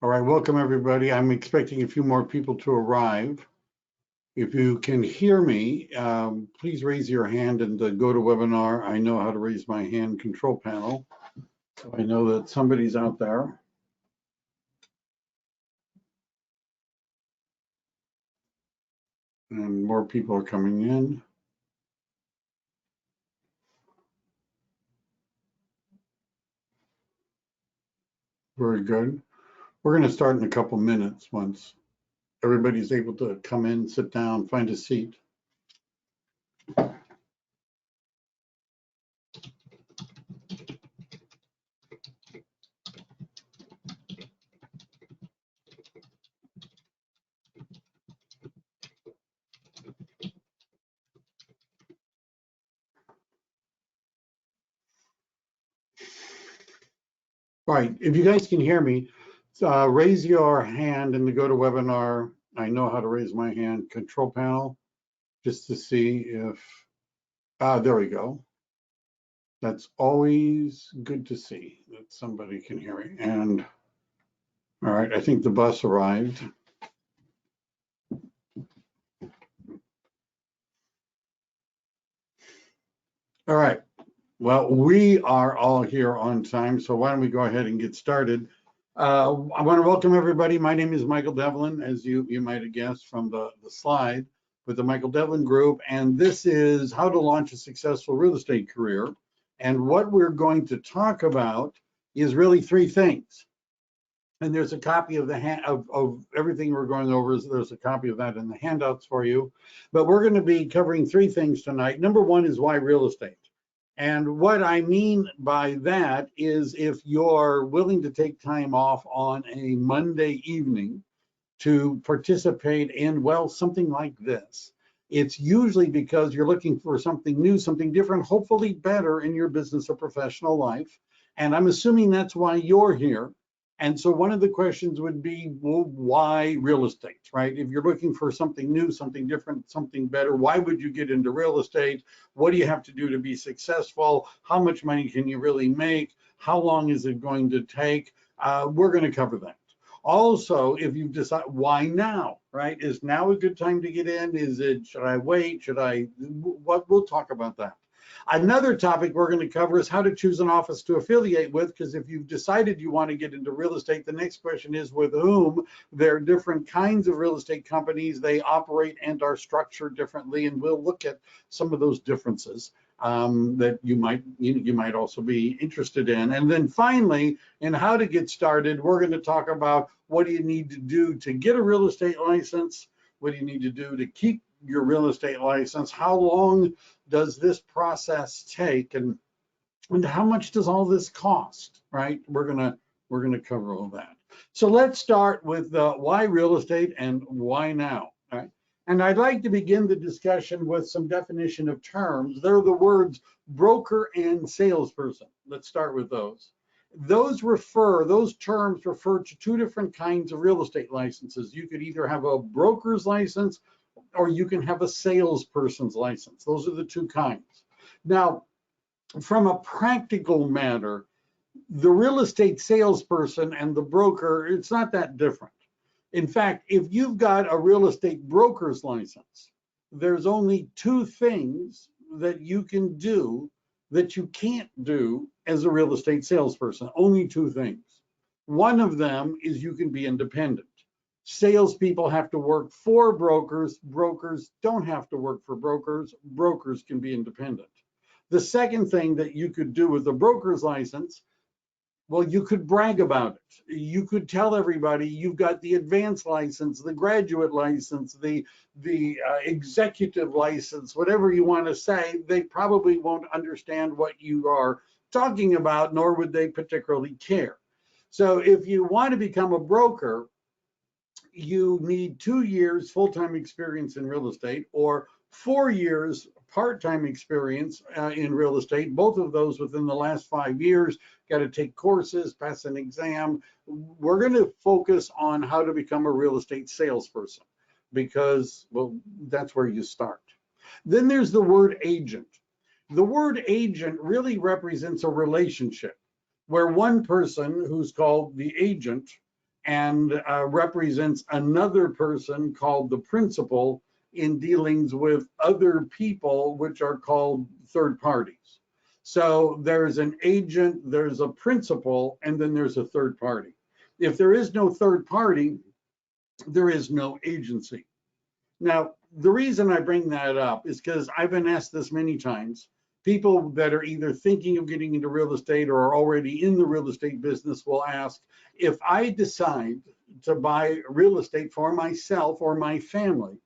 All right, welcome everybody. I'm expecting a few more people to arrive. If you can hear me, please raise your hand in the GoToWebinar. I know how to raise my hand control panel, so I know that somebody's out there. And more people are coming in. Very good. We're going to start in a couple minutes once everybody's able to come in, sit down, find a seat. All right, if you guys can hear me, raise your hand in the GoToWebinar. I know how to raise my hand control panel just to see if, there we go. That's always good to see that somebody can hear me. And all right, I think the bus arrived. All right. Well, we are all here on time, so why don't we go ahead and get started. I want to welcome everybody. My name is Michael Devlin, as you might have guessed from the slide, with the Michael Devlin Group, and this is how to launch a successful real estate career. And what we're going to talk about is really three things. And there's a copy of of everything we're going over. There's a copy of that in the handouts for you. But we're going to be covering three things tonight. Number one is why real estate. And what I mean by that is if you're willing to take time off on a Monday evening to participate in, well, something like this, it's usually because you're looking for something new, something different, hopefully better in your business or professional life. And I'm assuming that's why you're here. And so one of the questions would be, well, why real estate, right? If you're looking for something new, something different, something better, why would you get into real estate? What do you have to do to be successful? How much money can you really make? How long is it going to take? We're going to cover that. Also, if you decide, why now, right? Is now a good time to get in? Is it, should I wait? We'll talk about that. Another topic we're going to cover is how to choose an office to affiliate with, because if you've decided you want to get into real estate, the next question is with whom. There are different kinds of real estate companies. They operate and are structured differently, and we'll look at some of those differences that you might also be interested in. And then finally, in how to get started, we're going to talk about what do you need to do to get a real estate license, what do you need to do to keep your real estate license, how long does this process take, and how much does all this cost, right? We're gonna cover all that. So let's start with why real estate and why now, right? And I'd like to begin the discussion with some definition of terms. They're the words broker and salesperson. Let's start with those. Those terms refer to two different kinds of real estate licenses. You could either have a broker's license or you can have a salesperson's license. Those are the two kinds. Now, from a practical matter, the real estate salesperson and the broker, it's not that different. In fact, if you've got a real estate broker's license, there's only two things that you can do that you can't do as a real estate salesperson. Only two things. One of them is you can be independent. Salespeople have to work for brokers. Brokers don't have to work for brokers. Brokers can be independent. The second thing that you could do with a broker's license, well, you could brag about it. You could tell everybody you've got the advanced license, the graduate license, the executive license, whatever you want to say. They probably won't understand what you are talking about, nor would they particularly care. So if you want to become a broker, you need 2 years full-time experience in real estate or 4 years part-time experience in real estate. Both of those within the last 5 years. Got to take courses, pass an exam. We're going to focus on how to become a real estate salesperson because, well, that's where you start. Then there's the word agent. The word agent really represents a relationship. where one person who's called the agent and represents another person called the principal in dealings with other people, which are called third parties. So there's an agent, there's a principal, and then there's a third party. If there is no third party, there is no agency. Now, the reason I bring that up is because I've been asked this many times. People that are either thinking of getting into real estate or are already in the real estate business will ask, if I decide to buy real estate for myself or my family,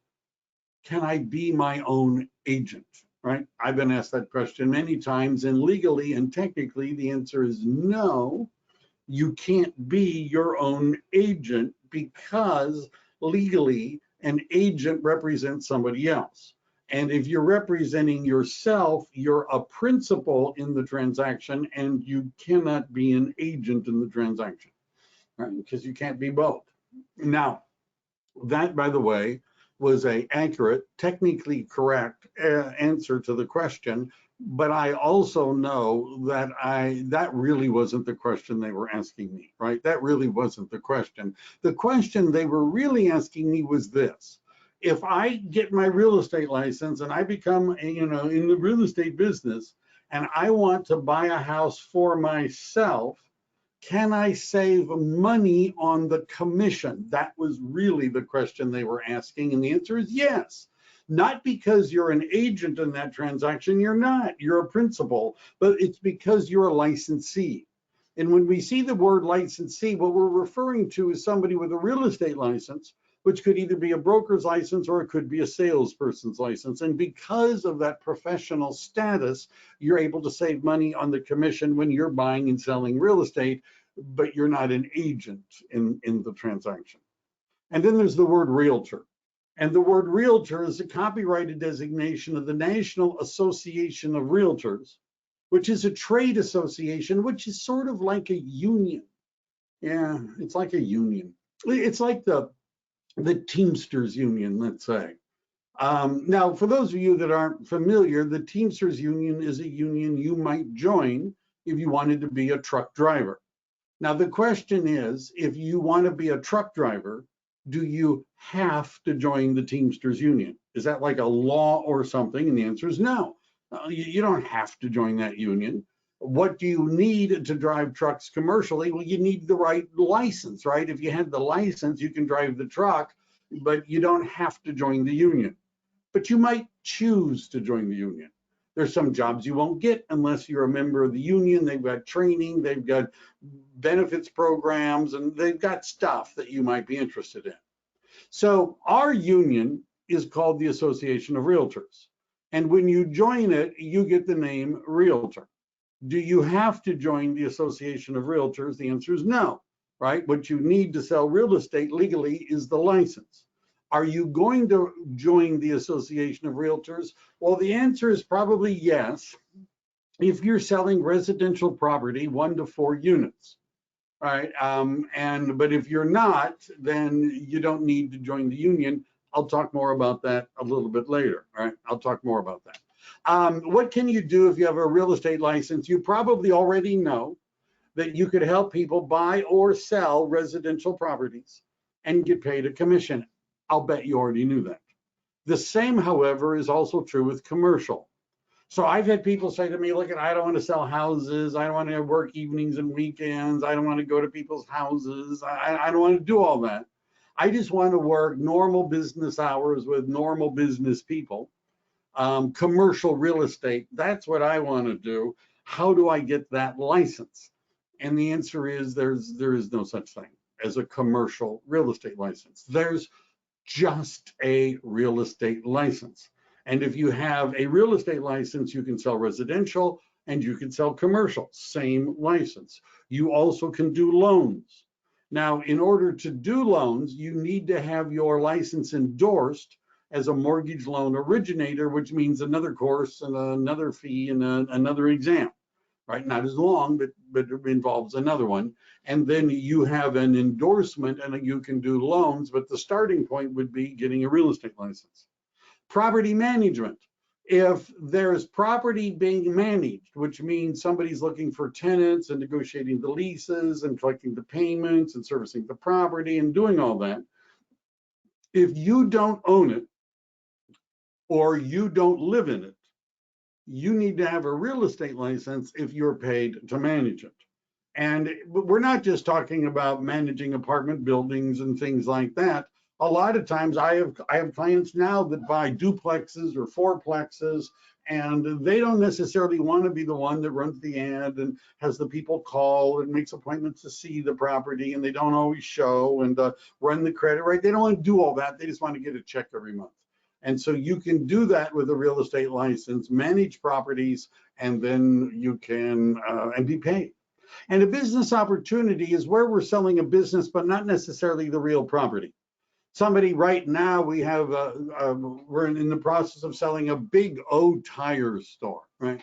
can I be my own agent, right? I've been asked that question many times, and legally and technically, the answer is no. You can't be your own agent because legally an agent represents somebody else. And if you're representing yourself, you're a principal in the transaction and you cannot be an agent in the transaction, right? Because you can't be both. Now, that, by the way, was an accurate, technically correct answer to the question, but I also know that that really wasn't the question they were asking me, right? That really wasn't the question. The question they were really asking me was this: if I get my real estate license and I become, in the real estate business, and I want to buy a house for myself, can I save money on the commission? That was really the question they were asking, and the answer is yes. Not because you're an agent in that transaction, you're not, you're a principal, but it's because you're a licensee. And when we see the word licensee, what we're referring to is somebody with a real estate license, which could either be a broker's license or it could be a salesperson's license. And because of that professional status, you're able to save money on the commission when you're buying and selling real estate, but you're not an agent in the transaction. And then there's the word realtor. And the word realtor is a copyrighted designation of the National Association of Realtors, which is a trade association, which is sort of like a union. Yeah, it's like a union. It's like the Teamsters Union, let's say. Now, for those of you that aren't familiar, the Teamsters Union is a union you might join if you wanted to be a truck driver. Now, the question is, if you want to be a truck driver, do you have to join the Teamsters Union? Is that like a law or something? And the answer is no. You don't have to join that union. What do you need to drive trucks commercially? Well, you need the right license, right? If you had the license, you can drive the truck, but you don't have to join the union. But you might choose to join the union. There's some jobs you won't get unless you're a member of the union. They've got training, they've got benefits programs, and they've got stuff that you might be interested in. So our union is called the Association of Realtors. And when you join it, you get the name Realtor. Do you have to join the Association of Realtors? The answer is no, right? What you need to sell real estate legally is the license. Are you going to join the Association of Realtors? Well, the answer is probably yes, if you're selling residential property 1 to 4 units, right? But if you're not, then you don't need to join the union. I'll talk more about that a little bit later, right? I'll talk more about that. What can you do if you have a real estate license? You probably already know that you could help people buy or sell residential properties and get paid a commission. I'll bet you already knew that. The same, however, is also true with commercial. So I've had people say to me, look, I don't want to sell houses. I don't want to work evenings and weekends. I don't want to go to people's houses. I don't want to do all that. I just want to work normal business hours with normal business people. Commercial real estate, that's what I want to do. How do I get that license? And the answer is there is no such thing as a commercial real estate license. There's just a real estate license. And if you have a real estate license, you can sell residential and you can sell commercial, same license. You also can do loans. Now, in order to do loans, you need to have your license endorsed as a mortgage loan originator, which means another course and another fee and another exam, right? Not as long, but it involves another one. And then you have an endorsement and you can do loans, but the starting point would be getting a real estate license. Property management. If there's property being managed, which means somebody's looking for tenants and negotiating the leases and collecting the payments and servicing the property and doing all that, if you don't own it or you don't live in it, you need to have a real estate license if you're paid to manage it. And we're not just talking about managing apartment buildings and things like that. A lot of times I have clients now that buy duplexes or fourplexes, and they don't necessarily want to be the one that runs the ad and has the people call and makes appointments to see the property, and they don't always show and run the credit, right? They don't want to do all that. They just want to get a check every month. And so you can do that with a real estate license, manage properties, and then you can and be paid. And a business opportunity is where we're selling a business, but not necessarily the real property. Somebody right now, we're in the process of selling a Big O tire store, right?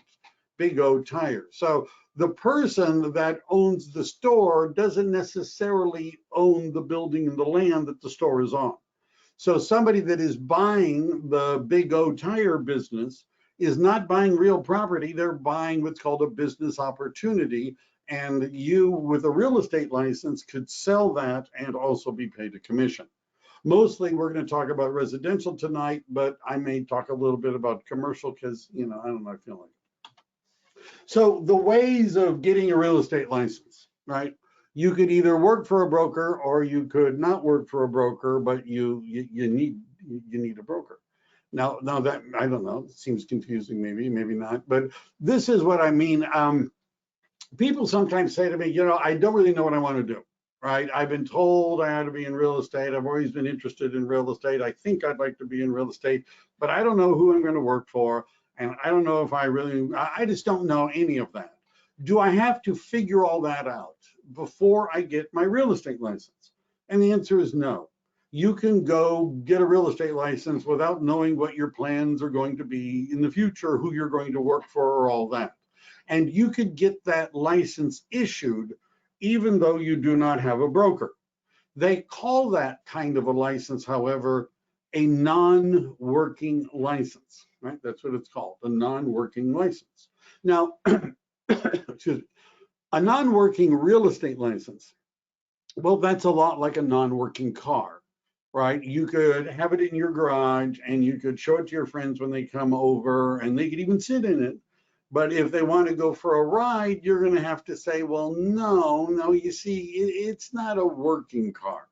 Big O tire. So the person that owns the store doesn't necessarily own the building and the land that the store is on. So somebody that is buying the Big O tire business is not buying real property. They're buying what's called a business opportunity. And you, with a real estate license, could sell that and also be paid a commission. Mostly we're going to talk about residential tonight, but I may talk a little bit about commercial because, I don't know, I feel like it. So the ways of getting a real estate license, right? You could either work for a broker or you could not work for a broker, but you need a broker. Now that, I don't know, it seems confusing, maybe not, but this is what I mean. People sometimes say to me, I don't really know what I want to do, right? I've been told I ought to be in real estate. I've always been interested in real estate. I think I'd like to be in real estate, but I don't know who I'm going to work for. And I don't know if I just don't know any of that. Do I have to figure all that out before I get my real estate license? And the answer is no. You can go get a real estate license without knowing what your plans are going to be in the future, who you're going to work for, or all that. And you could get that license issued even though you do not have a broker. They call that kind of a license, however, a non-working license, right? That's what it's called, a non-working license. Now, excuse me, a non-working real estate license, well, that's a lot like a non-working car, right? You could have it in your garage and you could show it to your friends when they come over and they could even sit in it. But if they want to go for a ride, you're going to have to say, well, no, you see, it's not a working car.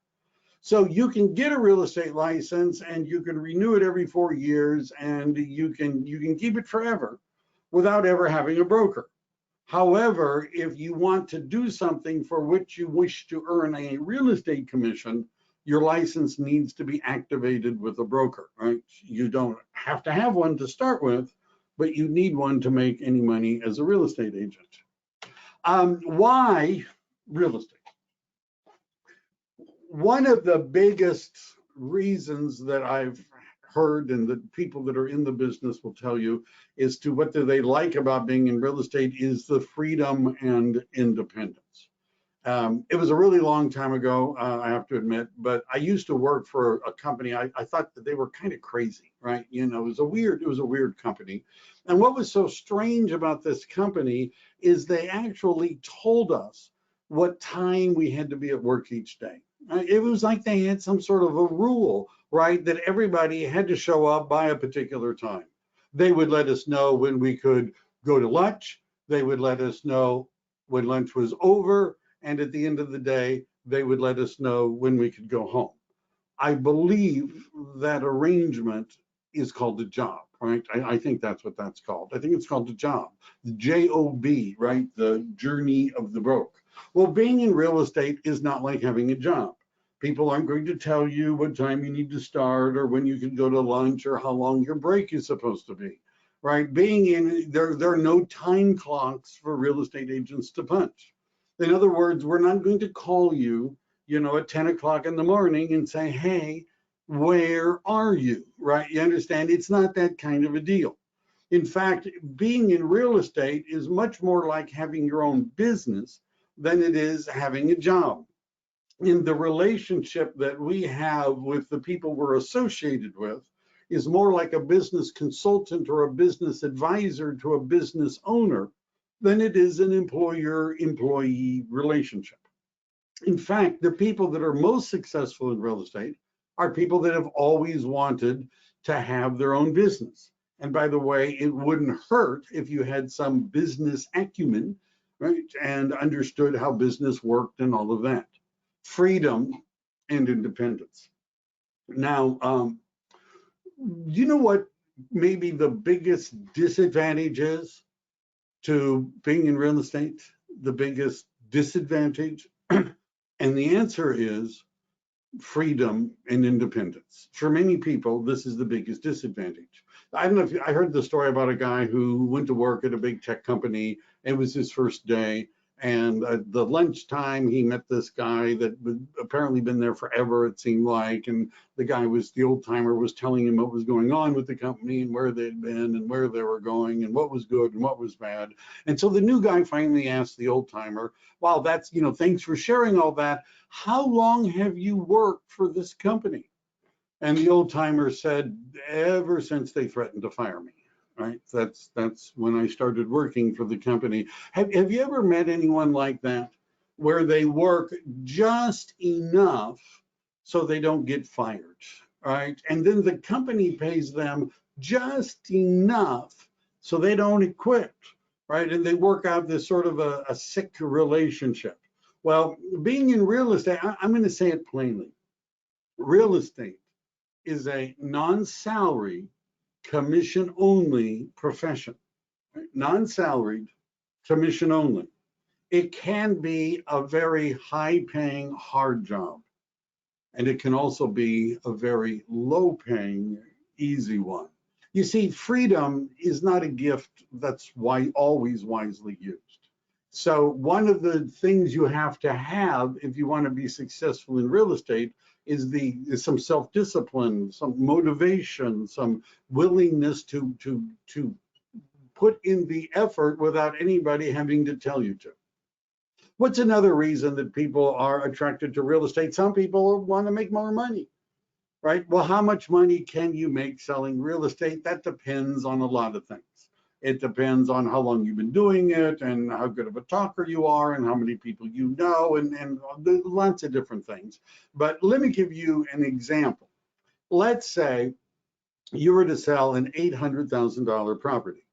So you can get a real estate license and you can renew it every 4 years and you can keep it forever without ever having a broker. However, if you want to do something for which you wish to earn a real estate commission, your license needs to be activated with a broker, right? You don't have to have one to start with, but you need one to make any money as a real estate agent. Why real estate? One of the biggest reasons that I've heard and that people that are in the business will tell you is to what do they like about being in real estate is the freedom and independence. It was a really long time ago, I have to admit, but I used to work for a company. I thought that they were kind of crazy, right? It was a weird company. And what was so strange about this company is they actually told us what time we had to be at work each day. It was like they had some sort of a rule, right? That everybody had to show up by a particular time. They would let us know when we could go to lunch. They would let us know when lunch was over. And at the end of the day, they would let us know when we could go home. I believe that arrangement is called a job, right? I think that's what that's called. I think it's called a job, the J-O-B, right? The journey of the broke. Well, being in real estate is not like having a job. People aren't going to tell you what time you need to start or when you can go to lunch or how long your break is supposed to be, right? There are no time clocks for real estate agents to punch. In other words, we're not going to call you, at 10 o'clock in the morning and say, hey, where are you, right? You understand? It's not that kind of a deal. In fact, being in real estate is much more like having your own business than it is having a job. In the relationship that we have with the people we're associated with, is more like a business consultant or a business advisor to a business owner than it is an employer-employee relationship. In fact, the people that are most successful in real estate are people that have always wanted to have their own business. And by the way, it wouldn't hurt if you had some business acumen, right, and understood how business worked and all of that. Freedom and independence. Now, you know what maybe the biggest disadvantage is to being in real estate? The biggest disadvantage? And the answer is freedom and independence. For many people, this is the biggest disadvantage. I don't know if I heard the story about a guy who went to work at a big tech company. It was his first day. And at the lunchtime, he met this guy that had apparently been there forever, it seemed like. And the guy was, the old timer was telling him what was going on with the company and where they'd been and where they were going and what was good and what was bad. And so the new guy finally asked the old timer, wow, that's, thanks for sharing all that. How long have you worked for this company? And the old timer said, ever since they threatened to fire me. Right, that's when I started working for the company. Have you ever met anyone like that, where they work just enough so they don't get fired, right? And then the company pays them just enough so they don't quit, right? And they work out this sort of a sick relationship. Well, being in real estate, I'm going to say it plainly. Real estate is a non-salary, commission only profession, right? Non-salaried, commission only. It can be a very high paying, hard job. And it can also be a very low paying, easy one. You see, freedom is not a gift that's always wisely used. So one of the things you have to have if you want to be successful in real estate is some self-discipline, some motivation, some willingness to put in the effort without anybody having to tell you to. What's another reason that people are attracted to real estate? Some people want to make more money, right? Well, how much money can you make selling real estate? That depends on a lot of things. It depends on how long you've been doing it and how good of a talker you are and how many people you know and lots of different things. But let me give you an example. Let's say you were to sell an $800,000 property.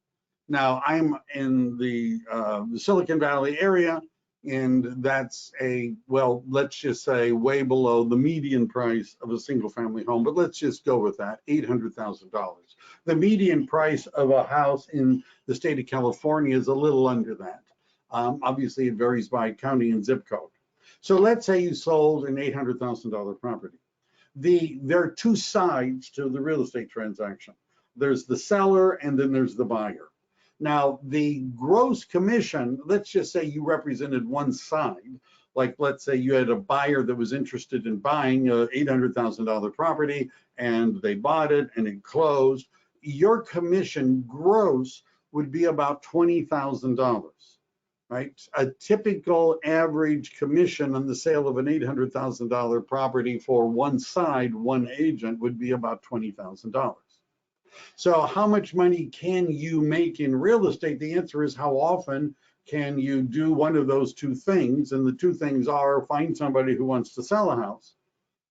Now, I'm in the Silicon Valley area, and that's let's just say way below the median price of a single family home, but let's just go with that, $800,000. The median price of a house in the state of California is a little under that. Obviously, it varies by county and zip code. So let's say you sold an $800,000 property. There are two sides to the real estate transaction. There's the seller and then there's the buyer. Now, the gross commission, let's just say you represented one side. Like, let's say you had a buyer that was interested in buying a $800,000 property and they bought it and it closed. Your commission gross would be about $20,000, right? A typical average commission on the sale of an $800,000 property for one side, one agent, would be about $20,000. So how much money can you make in real estate? The answer is, how often can you do one of those two things? And the two things are find somebody who wants to sell a house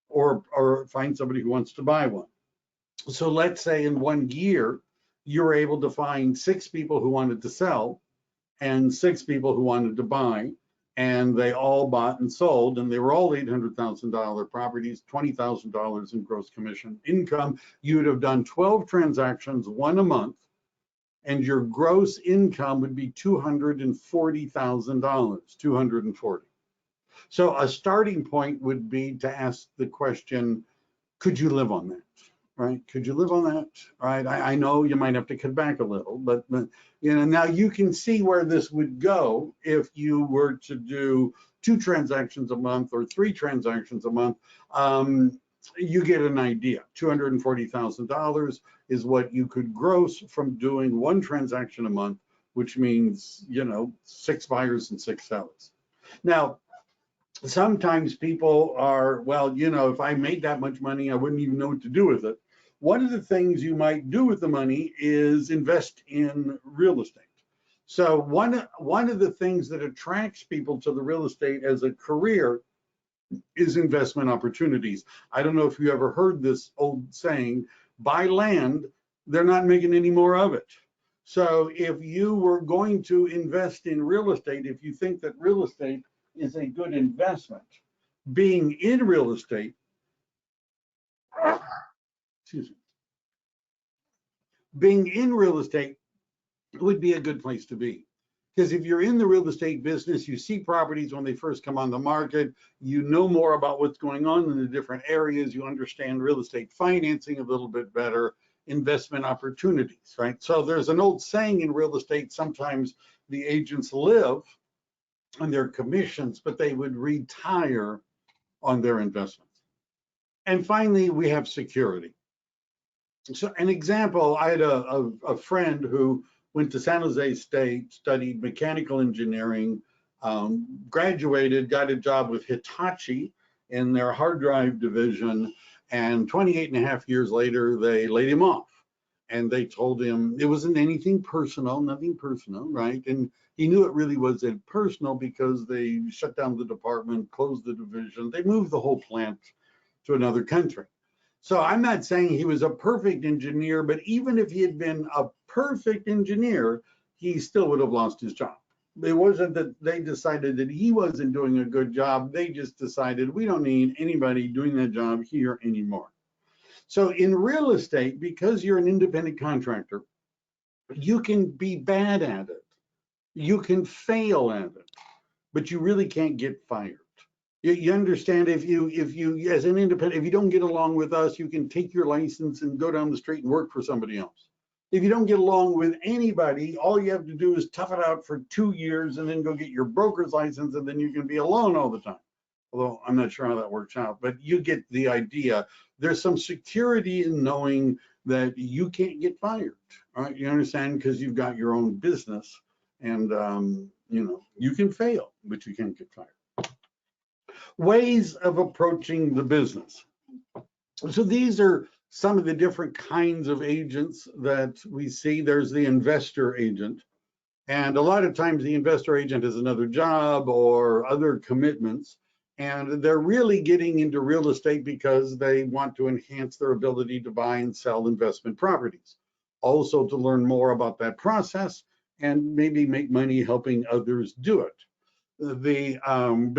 or find somebody who wants to buy one. So let's say in 1 year, you're able to find 6 people who wanted to sell and 6 people who wanted to buy, and they all bought and sold, and they were all $800,000 properties, $20,000 in gross commission income. You would have done 12 transactions, one a month, and your gross income would be $240,000, 240. So a starting point would be to ask the question, could you live on that? Right? Could you live on that? Right? I know you might have to cut back a little, but now you can see where this would go if you were to do 2 transactions a month or 3 transactions a month. You get an idea. $240,000 is what you could gross from doing 1 transaction a month, which means 6 buyers and 6 sellers. Now, sometimes people are, well, if I made that much money, I wouldn't even know what to do with it. one of the things you might do with the money is invest in real estate. So one of the things that attracts people to the real estate as a career is investment opportunities. I don't know if you ever heard this old saying, buy land, they're not making any more of it. So if you were going to invest in real estate, if you think that real estate is a good investment, being in real estate, excuse me, being in real estate would be a good place to be. Because if you're in the real estate business, you see properties when they first come on the market, you know more about what's going on in the different areas, you understand real estate financing a little bit better, investment opportunities, right? So there's an old saying in real estate, sometimes the agents live on their commissions, but they would retire on their investments. And finally, we have security. So an example, I had a friend who went to San Jose State, studied mechanical engineering, graduated, got a job with Hitachi in their hard drive division, and 28 and a half years later, they laid him off. And they told him it wasn't anything personal, nothing personal, right? And he knew it really wasn't personal because they shut down the department, closed the division, they moved the whole plant to another country. So I'm not saying he was a perfect engineer, but even if he had been a perfect engineer, he still would have lost his job. It wasn't that they decided that he wasn't doing a good job. They just decided we don't need anybody doing that job here anymore. So in real estate, because you're an independent contractor, you can be bad at it. You can fail at it, but you really can't get fired. You understand, if you as an independent, if you don't get along with us, you can take your license and go down the street and work for somebody else. If you don't get along with anybody, all you have to do is tough it out for 2 years and then go get your broker's license, and then you can be alone all the time. Although I'm not sure how that works out, but you get the idea. There's some security in knowing that you can't get fired, right? You understand, because you've got your own business, and you can fail, but you can't get fired. Ways of approaching the business. So these are some of the different kinds of agents that we see. There's the investor agent. And a lot of times the investor agent has another job or other commitments. And they're really getting into real estate because they want to enhance their ability to buy and sell investment properties. Also to learn more about that process and maybe make money helping others do it. But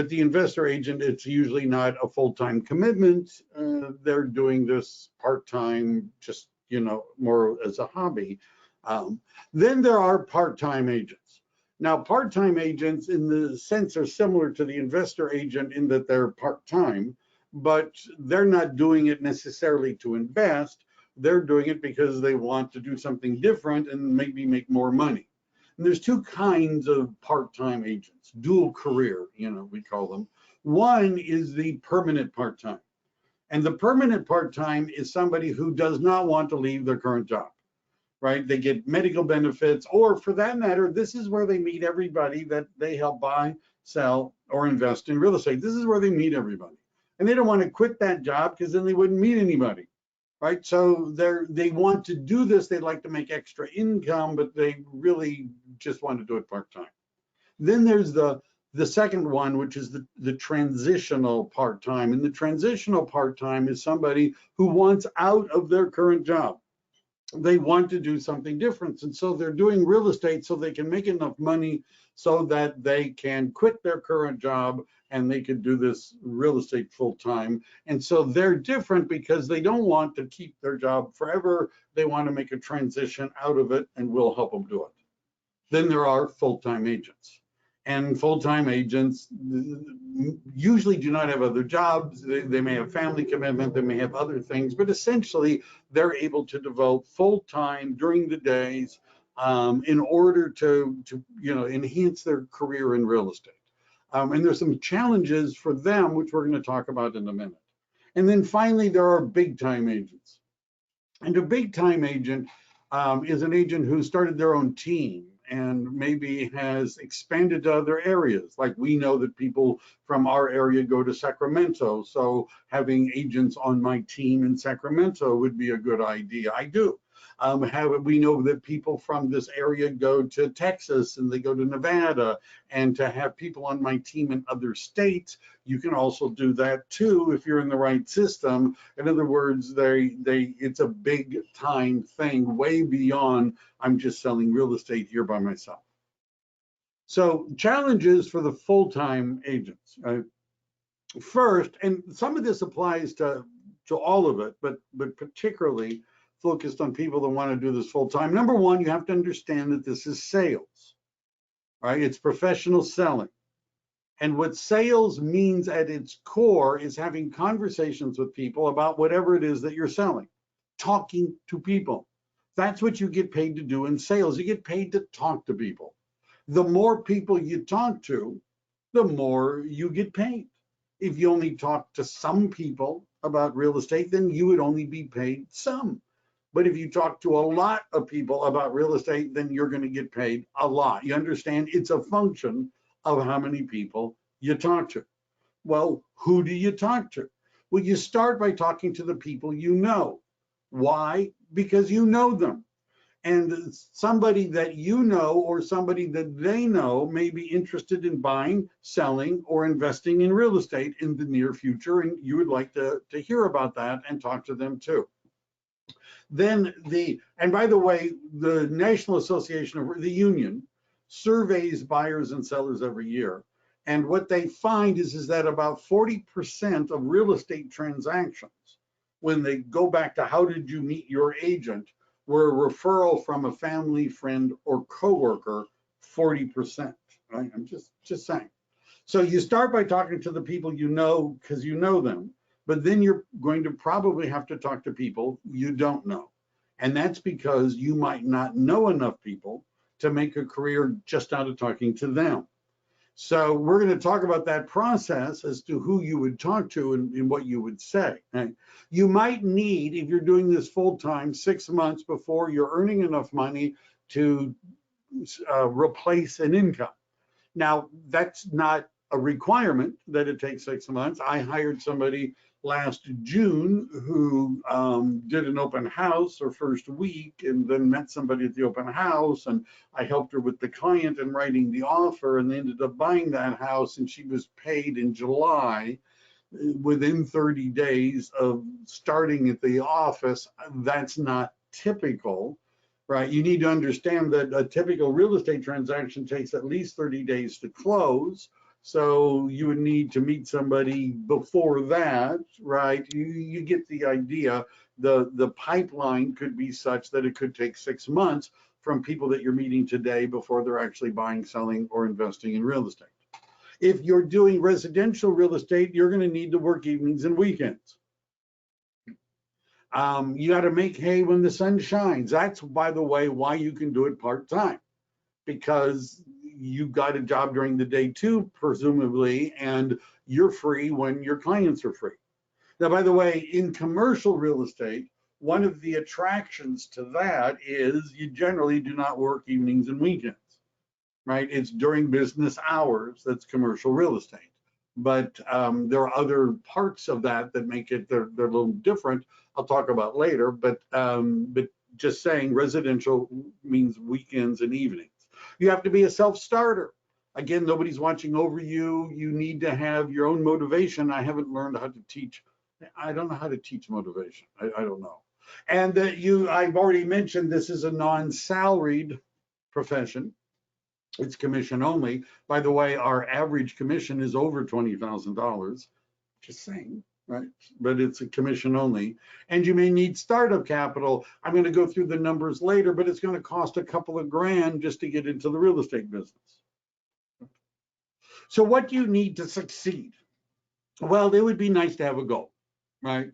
the investor agent, it's usually not a full-time commitment. They're doing this part-time, just more as a hobby. Then there are part-time agents. Now, part-time agents, in the sense, are similar to the investor agent in that they're part-time, but they're not doing it necessarily to invest. They're doing it because they want to do something different and maybe make more money. And there's two kinds of part-time agents, dual career, we call them. One is the permanent part-time. And the permanent part-time is somebody who does not want to leave their current job, right? They get medical benefits, or for that matter, this is where they meet everybody that they help buy, sell, or invest in real estate. This is where they meet everybody. And they don't want to quit that job because then they wouldn't meet anybody. Right, so they want to do this. They'd like to make extra income, but they really just want to do it part-time. Then there's the second one, which is the transitional part-time. And the transitional part-time is somebody who wants out of their current job. They want to do something different. And so they're doing real estate so they can make enough money so that they can quit their current job and they could do this real estate full time. And so they're different because they don't want to keep their job forever. They want to make a transition out of it, and we'll help them do it. Then there are full-time agents. And full-time agents usually do not have other jobs. They may have family commitment, they may have other things, but essentially they're able to devote full-time during the days in order to enhance their career in real estate. And there's some challenges for them, which we're going to talk about in a minute. And then finally, there are big-time agents. And a big-time agent is an agent who started their own team. and maybe has expanded to other areas. Like we know that people from our area go to Sacramento, so having agents on my team in Sacramento would be a good idea. I do. We know that people from this area go to Texas and they go to Nevada, and to have people on my team in other states, you can also do that too if you're in the right system. In other words, it's a big time thing, way beyond I'm just selling real estate here by myself. So challenges for the full-time agents. First, and some of this applies to all of it, but particularly focused on people that want to do this full-time. Number one, you have to understand that this is sales, right? It's professional selling. And what sales means at its core is having conversations with people about whatever it is that you're selling, talking to people. That's what you get paid to do in sales. You get paid to talk to people. The more people you talk to, the more you get paid. If you only talk to some people about real estate, then you would only be paid some. But if you talk to a lot of people about real estate, then you're going to get paid a lot. You understand? It's a function of how many people you talk to. Well, who do you talk to? Well, you start by talking to the people you know. Why? Because you know them. And somebody that you know or somebody that they know may be interested in buying, selling, or investing in real estate in the near future, and you would like to hear about that and talk to them too. Then and by the way, the National Association of the Union surveys buyers and sellers every year. And what they find is that about 40% of real estate transactions, when they go back to how did you meet your agent, were a referral from a family, friend, or coworker, 40%, right? I'm just saying. So you start by talking to the people you know because you know them, but then you're going to probably have to talk to people you don't know. And that's because you might not know enough people to make a career just out of talking to them. So we're going to talk about that process as to who you would talk to and what you would say. Right? You might need, if you're doing this full time, 6 months before you're earning enough money to replace an income. Now, that's not a requirement that it takes 6 months. I hired somebody last June who did an open house her first week and then met somebody at the open house, and I helped her with the client and writing the offer, and they ended up buying that house, and she was paid in July within 30 days of starting at the office. That's not typical, right? You need to understand that a typical real estate transaction takes at least 30 days to close. So you would need to meet somebody before that, right? You get the idea. The pipeline could be such that it could take 6 months from people that you're meeting today before they're actually buying, selling, or investing in real estate. If you're doing residential real estate, you're going to need to work evenings and weekends. You got to make hay when the sun shines. That's, by the way, why you can do it part-time, because you got a job during the day too, presumably, and you're free when your clients are free. Now, by the way, in commercial real estate, one of the attractions to that is you generally do not work evenings and weekends, right? It's during business hours. That's commercial real estate. But there are other parts of that that make it, they're a little different. I'll talk about later, but just saying residential means weekends and evenings. You have to be a self-starter. Again, nobody's watching over you. You need to have your own motivation. I haven't learned how to teach. I don't know how to teach motivation. I don't know. And I've already mentioned this is a non-salaried profession. It's commission only. By the way, our average commission is over $20,000. Just saying, right? But it's a commission only. And you may need startup capital. I'm going to go through the numbers later, but it's going to cost a couple of grand just to get into the real estate business. So what do you need to succeed? Well, it would be nice to have a goal, right?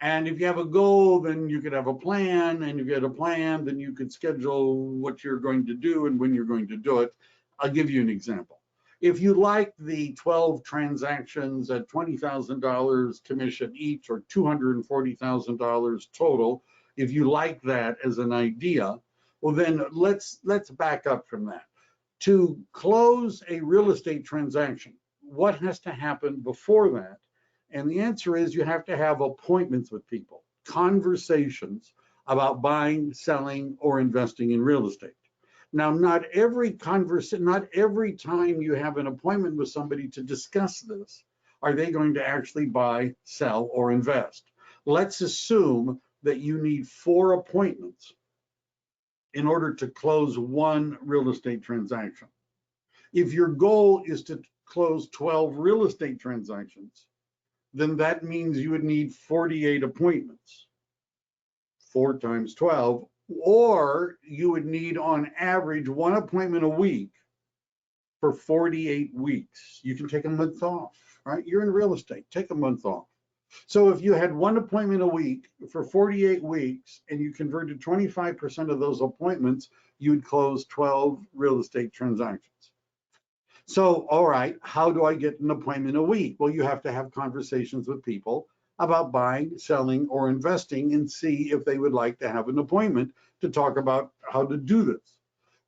And if you have a goal, then you could have a plan, and if you had a plan, then you could schedule what you're going to do and when you're going to do it. I'll give you an example. If you like the 12 transactions at $20,000 commission each, or $240,000 total, if you like that as an idea, Well, then let's back up from that. To close a real estate transaction, what has to happen before that? And the answer is you have to have appointments with people, conversations about buying, selling, or investing in real estate. Now, not every time you have an appointment with somebody to discuss this, are they going to actually buy, sell, or invest. Let's assume that you need 4 appointments in order to close one real estate transaction. If your goal is to close 12 real estate transactions, then that means you would need 48 appointments, 4 times 12, or you would need on average 1 appointment a week for 48 weeks. You can take a month off, right? You're in real estate, take a month off. So if you had 1 appointment a week for 48 weeks and you converted 25% of those appointments, you'd close 12 real estate transactions. So, all right, how do I get an appointment a week? Well, you have to have conversations with people about buying, selling, or investing and see if they would like to have an appointment to talk about how to do this.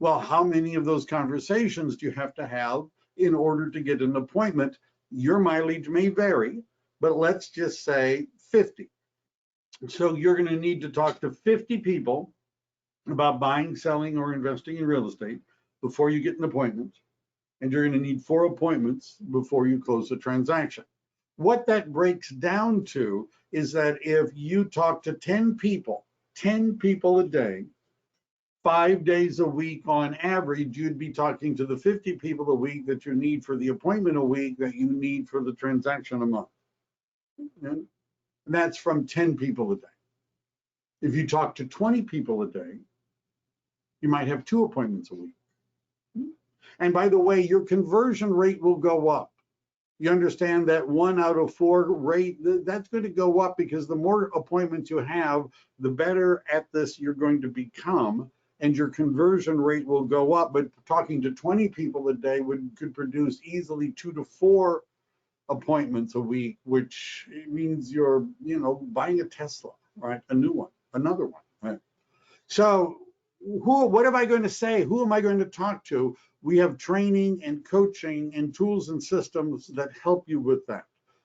Well, how many of those conversations do you have to have in order to get an appointment? Your mileage may vary, but let's just say 50. So you're going to need to talk to 50 people about buying, selling, or investing in real estate before you get an appointment. And you're going to need 4 appointments before you close the transaction. What that breaks down to is that if you talk to 10 people a day, 5 days a week on average, you'd be talking to the 50 people a week that you need for the appointment a week that you need for the transaction a month. And that's from 10 people a day. If you talk to 20 people a day, you might have 2 appointments a week. And by the way, your conversion rate will go up. You understand that 1 out of 4 rate, that's going to go up because the more appointments you have, the better at this you're going to become, and your conversion rate will go up. But talking to 20 people a day could produce easily 2 to 4 appointments a week, which means you're, buying a Tesla, right? A new one, another one, right? So what am I going to say? Who am I going to talk to? We have training and coaching and tools and systems that help you with that.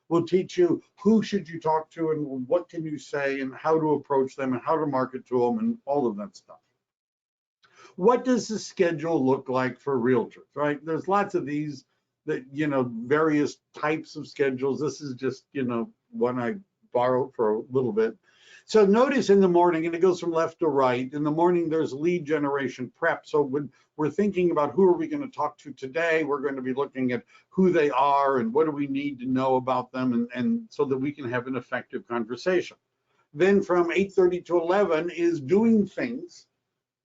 We'll teach you who should you talk to and what can you say and how to approach them and how to market to them and all of that stuff. What does the schedule look like for realtors, right? There's lots of these that, various types of schedules. This is just, one I borrowed for a little bit. So notice in the morning, and it goes from left to right, in the morning there's lead generation prep. So when we're thinking about who are we going to talk to today, we're going to be looking at who they are and what do we need to know about them, and so that we can have an effective conversation. Then from 8:30 to 11 is doing things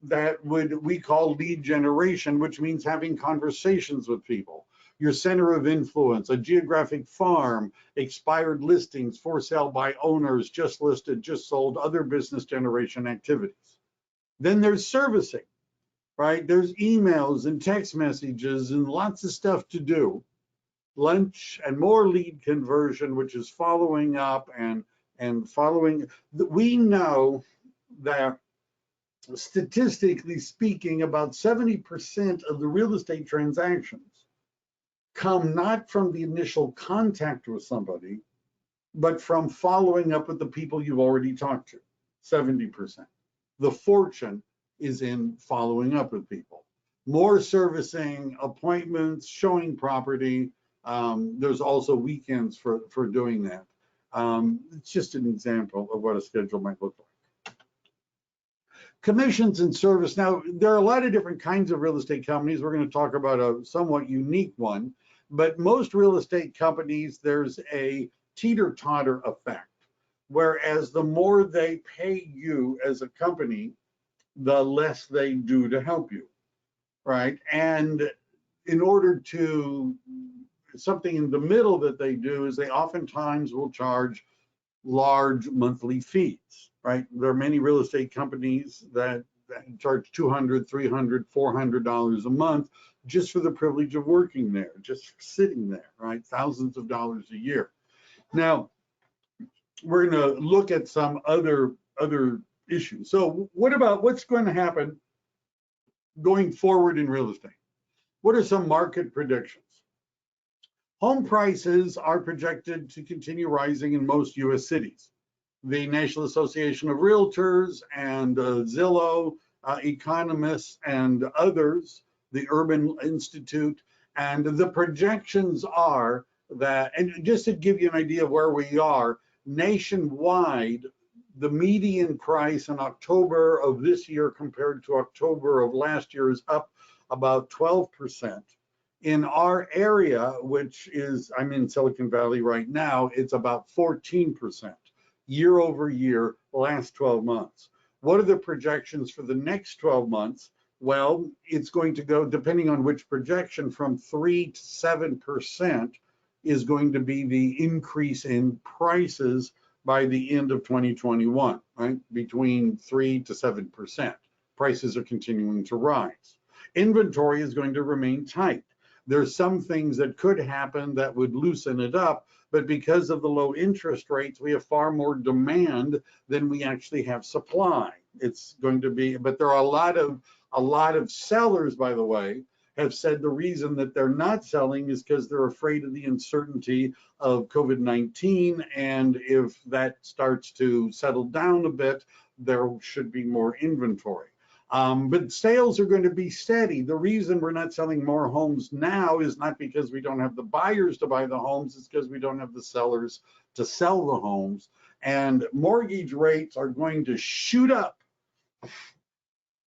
that we call lead generation, which means having conversations with people. Your center of influence, a geographic farm, expired listings, for sale by owners, just listed, just sold, other business generation activities. Then there's servicing, right? There's emails and text messages and lots of stuff to do. Lunch and more lead conversion, which is following up and following. We know that statistically speaking, about 70% of the real estate transactions come not from the initial contact with somebody, but from following up with the people you've already talked to, 70%. The fortune is in following up with people. More servicing, appointments, showing property. There's also weekends for doing that. It's just an example of what a schedule might look like. Commissions and service. Now, there are a lot of different kinds of real estate companies. We're going to talk about a somewhat unique one. But most real estate companies, there's a teeter-totter effect, whereas the more they pay you as a company, the less they do to help you, right? And in order to, something in the middle that they do is they oftentimes will charge large monthly fees, right? There are many real estate companies that charge $200, $300, $400 a month just for the privilege of working there, just sitting there, right? Thousands of dollars a year. Now, we're going to look at some other issues. So what about what's going to happen going forward in real estate. What are some market predictions? Home prices are projected to continue rising in most U.S. cities. The National Association of Realtors and Zillow, economists and others, the Urban Institute, and the projections are that, and just to give you an idea of where we are, nationwide, the median price in October of this year compared to October of last year is up about 12%. In our area, which is, I'm in Silicon Valley right now, it's about 14% year over year, last 12 months. What are the projections for the next 12 months? Well, it's going to go, depending on which projection, from 3 to 7% is going to be the increase in prices by the end of 2021, right? Between 3 to 7%. Prices are continuing to rise. Inventory is going to remain tight. There's some things that could happen that would loosen it up, but because of the low interest rates, we have far more demand than we actually have supply. It's going to be, but there are a lot of sellers, by the way, have said the reason that they're not selling is because they're afraid of the uncertainty of COVID-19, and if that starts to settle down a bit, there should be more inventory. But sales are going to be steady. The reason we're not selling more homes now is not because we don't have the buyers to buy the homes, it's because we don't have the sellers to sell the homes. And mortgage rates are going to shoot up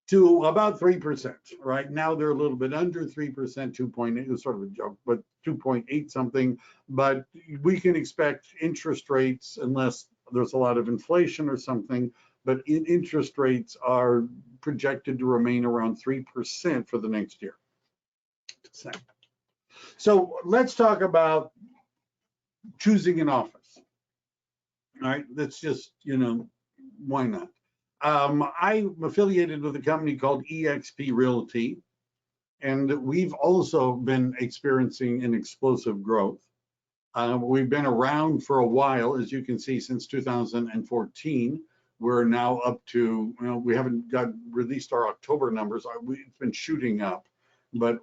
to about 3%. Right now they're a little bit under 3%, 2.8 is sort of a joke, but 2.8 something. But we can expect interest rates, unless there's a lot of inflation or something, but interest rates are projected to remain around 3% for the next year. So let's talk about choosing an office. All right, that's just, why not? I'm affiliated with a company called eXp Realty, and we've also been experiencing an explosive growth. We've been around for a while, as you can see, since 2014. We're now up to, we haven't released our October numbers. It's been shooting up, but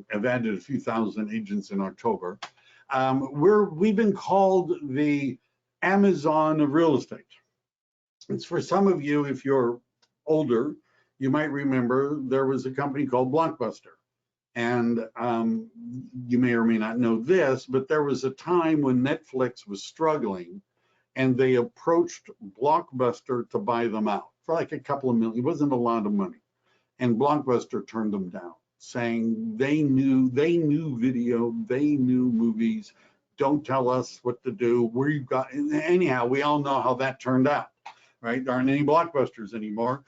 have added a few thousand agents in October. We've been called the Amazon of real estate. It's for some of you, if you're older, you might remember there was a company called Blockbuster. And you may or may not know this, but there was a time when Netflix was struggling, and they approached Blockbuster to buy them out for like a couple of million. It wasn't a lot of money. And Blockbuster turned them down, saying they knew video, they knew movies. Don't tell us what to do. Anyhow, we all know how that turned out, right? There aren't any Blockbusters anymore.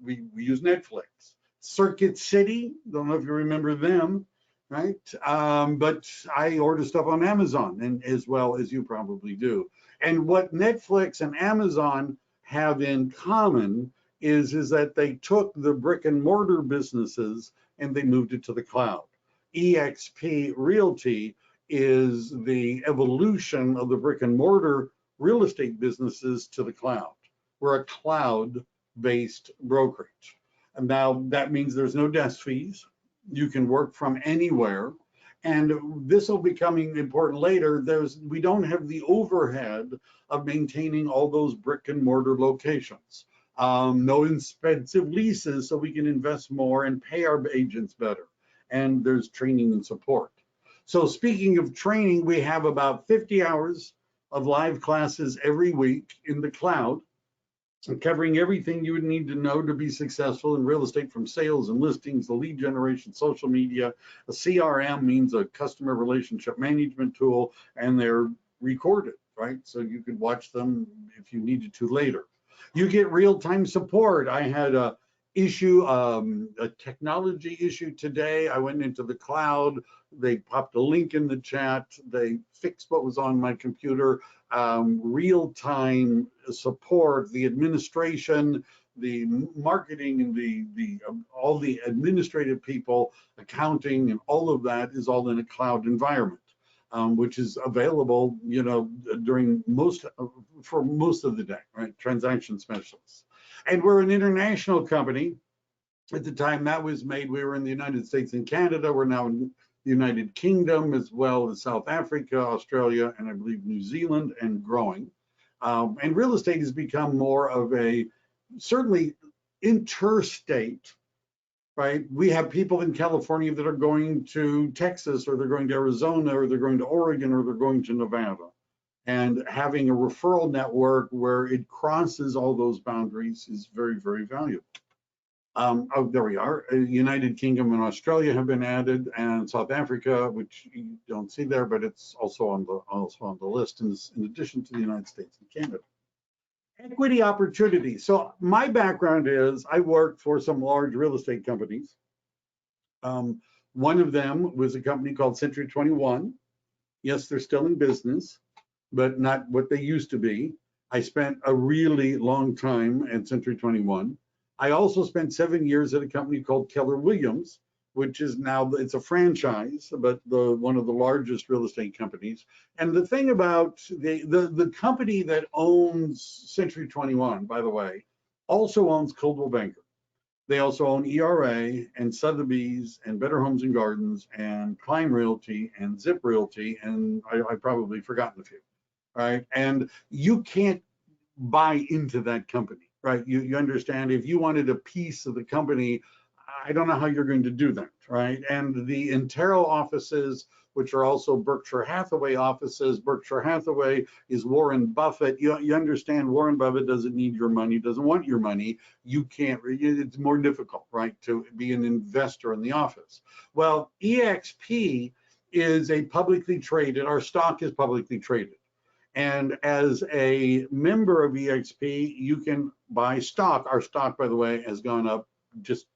We use Netflix. Circuit City, don't know if you remember them, right? But I order stuff on Amazon, and as well as you probably do. And what Netflix and Amazon have in common is that they took the brick and mortar businesses and they moved it to the cloud. eXp Realty is the evolution of the brick and mortar real estate businesses to the cloud. We're a cloud-based brokerage. And now that means there's no desk fees. You can work from anywhere. And this will be becoming important later. We don't have the overhead of maintaining all those brick and mortar locations. No expensive leases, so we can invest more and pay our agents better. And there's training and support. So speaking of training, we have about 50 hours of live classes every week in the cloud, covering everything you would need to know to be successful in real estate, from sales and listings, the lead generation, social media. A CRM means a customer relationship management tool, and they're recorded, right? So you could watch them if you needed to later. You get real-time support. I had a technology issue today. I went into the cloud. They popped a link in the chat. They fixed what was on my computer. Real-time support, the administration, the marketing, and all the administrative people, accounting, and all of that is all in a cloud environment, which is available, for most of the day, right? Transaction specialists. And we're an international company. At the time that was made, we were in the United States and Canada. We're now in the United Kingdom, as well as South Africa, Australia, and I believe New Zealand, and growing. And real estate has become more of a certainly interstate, right? We have people in California that are going to Texas, or they're going to Arizona, or they're going to Oregon, or they're going to Nevada. And having a referral network where it crosses all those boundaries is very, very valuable. Oh, there we are. United Kingdom and Australia have been added, and South Africa, which you don't see there, but it's also on the list in addition to the United States and Canada. Equity opportunity. So my background is I worked for some large real estate companies. One of them was a company called Century 21. Yes, they're still in business, but not what they used to be. I spent a really long time at Century 21. I also spent 7 years at a company called Keller Williams, which is now, it's a franchise, but one of the largest real estate companies. And the thing about the company that owns Century 21, by the way, also owns Coldwell Banker. They also own ERA and Sotheby's and Better Homes and Gardens and Klein Realty and Zip Realty, and I probably forgotten a few, right? And you can't buy into that company. Right, you understand, if you wanted a piece of the company, I don't know how you're going to do that, right? And the Intero offices, which are also Berkshire Hathaway offices, Berkshire Hathaway is Warren Buffett. You understand, Warren Buffett doesn't need your money, doesn't want your money. You can't, it's more difficult, right, to be an investor in the office. Well, EXP is a publicly traded, our stock is publicly traded. And as a member of EXP, you can buy stock. Our stock, by the way, has gone up just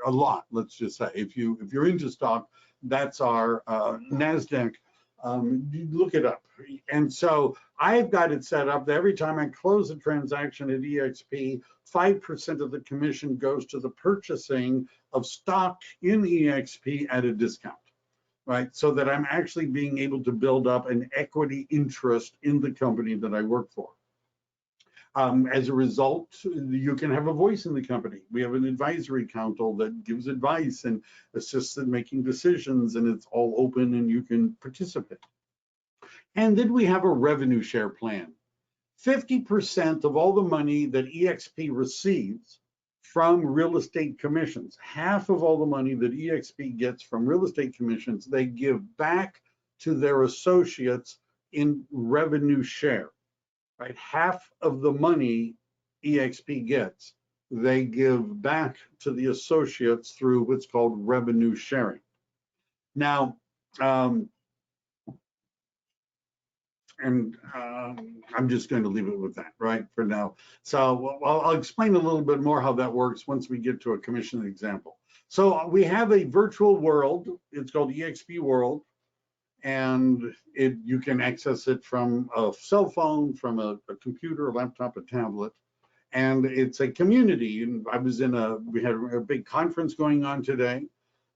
a lot. Let's just say, if you're into stock, that's our NASDAQ. Look it up. And so I've got it set up that every time I close a transaction at EXP, 5% of the commission goes to the purchasing of stock in EXP at a discount. Right, so that I'm actually being able to build up an equity interest in the company that I work for. As a result, you can have a voice in the company. We have an advisory council that gives advice and assists in making decisions, and it's all open and you can participate. And then we have a revenue share plan. 50% of all the money that EXP receives from real estate commissions, half of all the money that EXP gets from real estate commissions, they give back to their associates in revenue share, right? Half of the money EXP gets, they give back to the associates through what's called revenue sharing. Now, I'm just going to leave it with that, right, for now. So I'll explain a little bit more how that works once we get to a commission example. So we have a virtual world. It's called EXP World, and you can access it from a cell phone, from a computer, a laptop, a tablet, and it's a community. And we had a big conference going on today.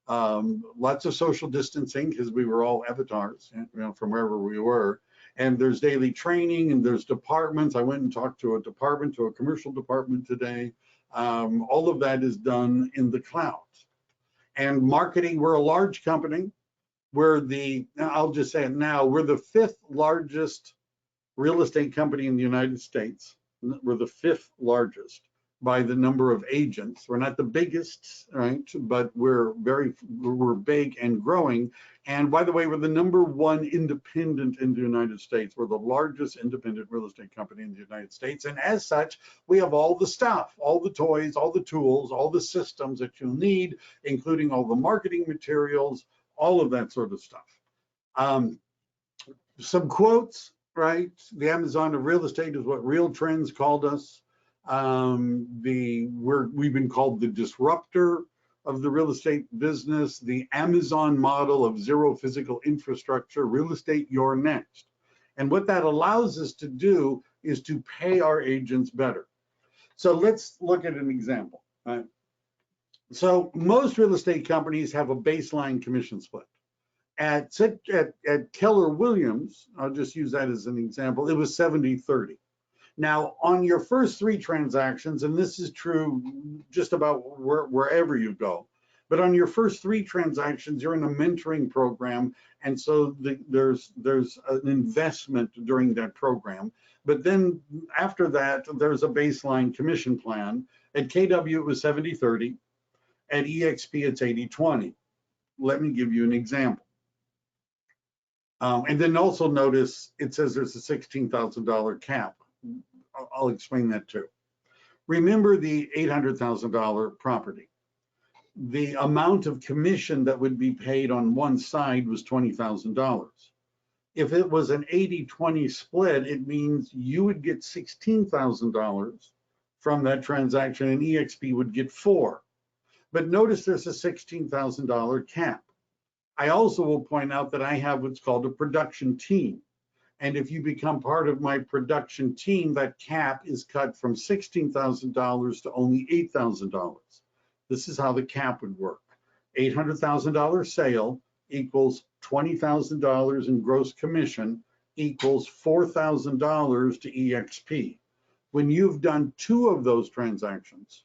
Lots of social distancing because we were all avatars, from wherever we were. And there's daily training, and there's departments. I went and talked to a commercial department today. All of that is done in the cloud. And marketing, we're a large company. I'll just say it now, we're the 5th largest real estate company in the United States. We're the 5th largest by the number of agents. We're not the biggest, right? But we're big and growing. And by the way, we're the #1 independent in the United States. We're the largest independent real estate company in the United States. And as such, we have all the stuff, all the toys, all the tools, all the systems that you'll need, including all the marketing materials, all of that sort of stuff. Some quotes, right? The Amazon of real estate is what Real Trends called us. We've been called the disruptor of the real estate business, the Amazon model of zero physical infrastructure, real estate, you're next. And what that allows us to do is to pay our agents better. So let's look at an example. Right? So most real estate companies have a baseline commission split. At Keller Williams, I'll just use that as an example, it was 70-30. Now, on your first three transactions, and this is true just about wherever you go, but on your first three transactions, you're in a mentoring program, and so there's an investment during that program. But then after that, there's a baseline commission plan. At KW, it was 70-30. At EXP, it's 80-20. Let me give you an example. And then also notice it says there's a $16,000 cap. I'll explain that too. Remember the $800,000 property. The amount of commission that would be paid on one side was $20,000. If it was an 80-20 split, it means you would get $16,000 from that transaction and EXP would get $4,000. But notice there's a $16,000 cap. I also will point out that I have what's called a production team. And if you become part of my production team, that cap is cut from $16,000 to only $8,000. This is how the cap would work. $800,000 sale equals $20,000 in gross commission equals $4,000 to EXP. When you've done two of those transactions,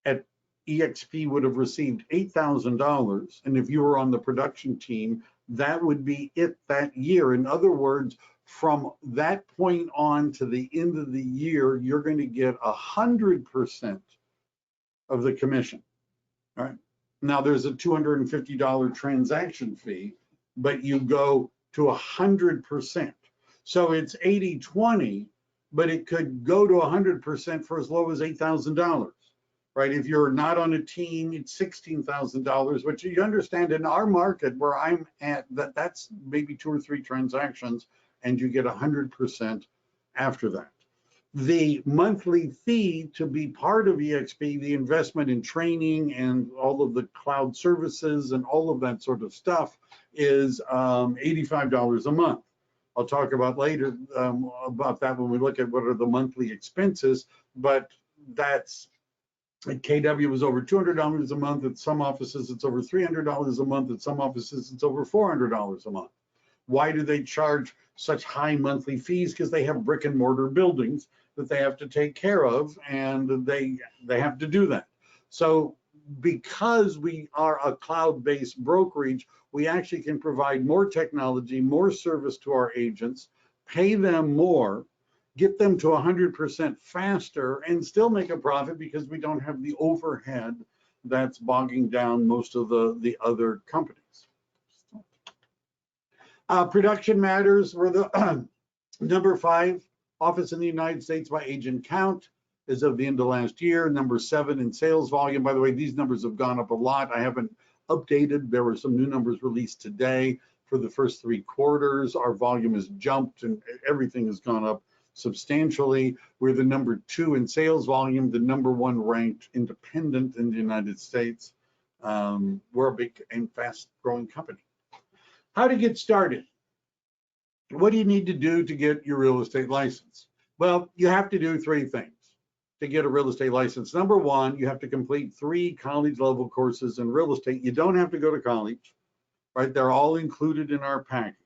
at EXP would have received $8,000, and if you were on the production team, that would be it that year. In other words, from that point on to the end of the year, you're going to get 100% of the commission. All right. Now there's a $250 transaction fee, but you go to 100%. So it's 80-20, but it could go to 100% for as low as $8,000. Right? If you're not on a team, it's $16,000, which you understand in our market where I'm at, that's maybe 2 or 3 transactions, and you get 100% after that. The monthly fee to be part of EXP, the investment in training and all of the cloud services and all of that sort of stuff is $85 a month. I'll talk about later about that when we look at what are the monthly expenses, but that's at KW was over $200 a month. At some offices, it's over $300 a month. At some offices, it's over $400 a month. Why do they charge such high monthly fees? Because they have brick and mortar buildings that they have to take care of, and they have to do that. So because we are a cloud-based brokerage, we actually can provide more technology, more service to our agents, pay them more, get them to 100% faster, and still make a profit because we don't have the overhead that's bogging down most of the other companies. Production matters. We're the number 5 office in the United States by agent count as of the end of last year. Number 7 in sales volume. By the way, these numbers have gone up a lot. I haven't updated. There were some new numbers released today for the first 3 quarters. Our volume has jumped and everything has gone up substantially. We're the number 2 in sales volume, the number 1 ranked independent in the United States. We're a big and fast growing company. How to get started? What do you need to do to get your real estate license? Well, you have to do 3 things to get a real estate license. Number 1, you have to complete 3 college level courses in real estate. You don't have to go to college, right? They're all included in our package.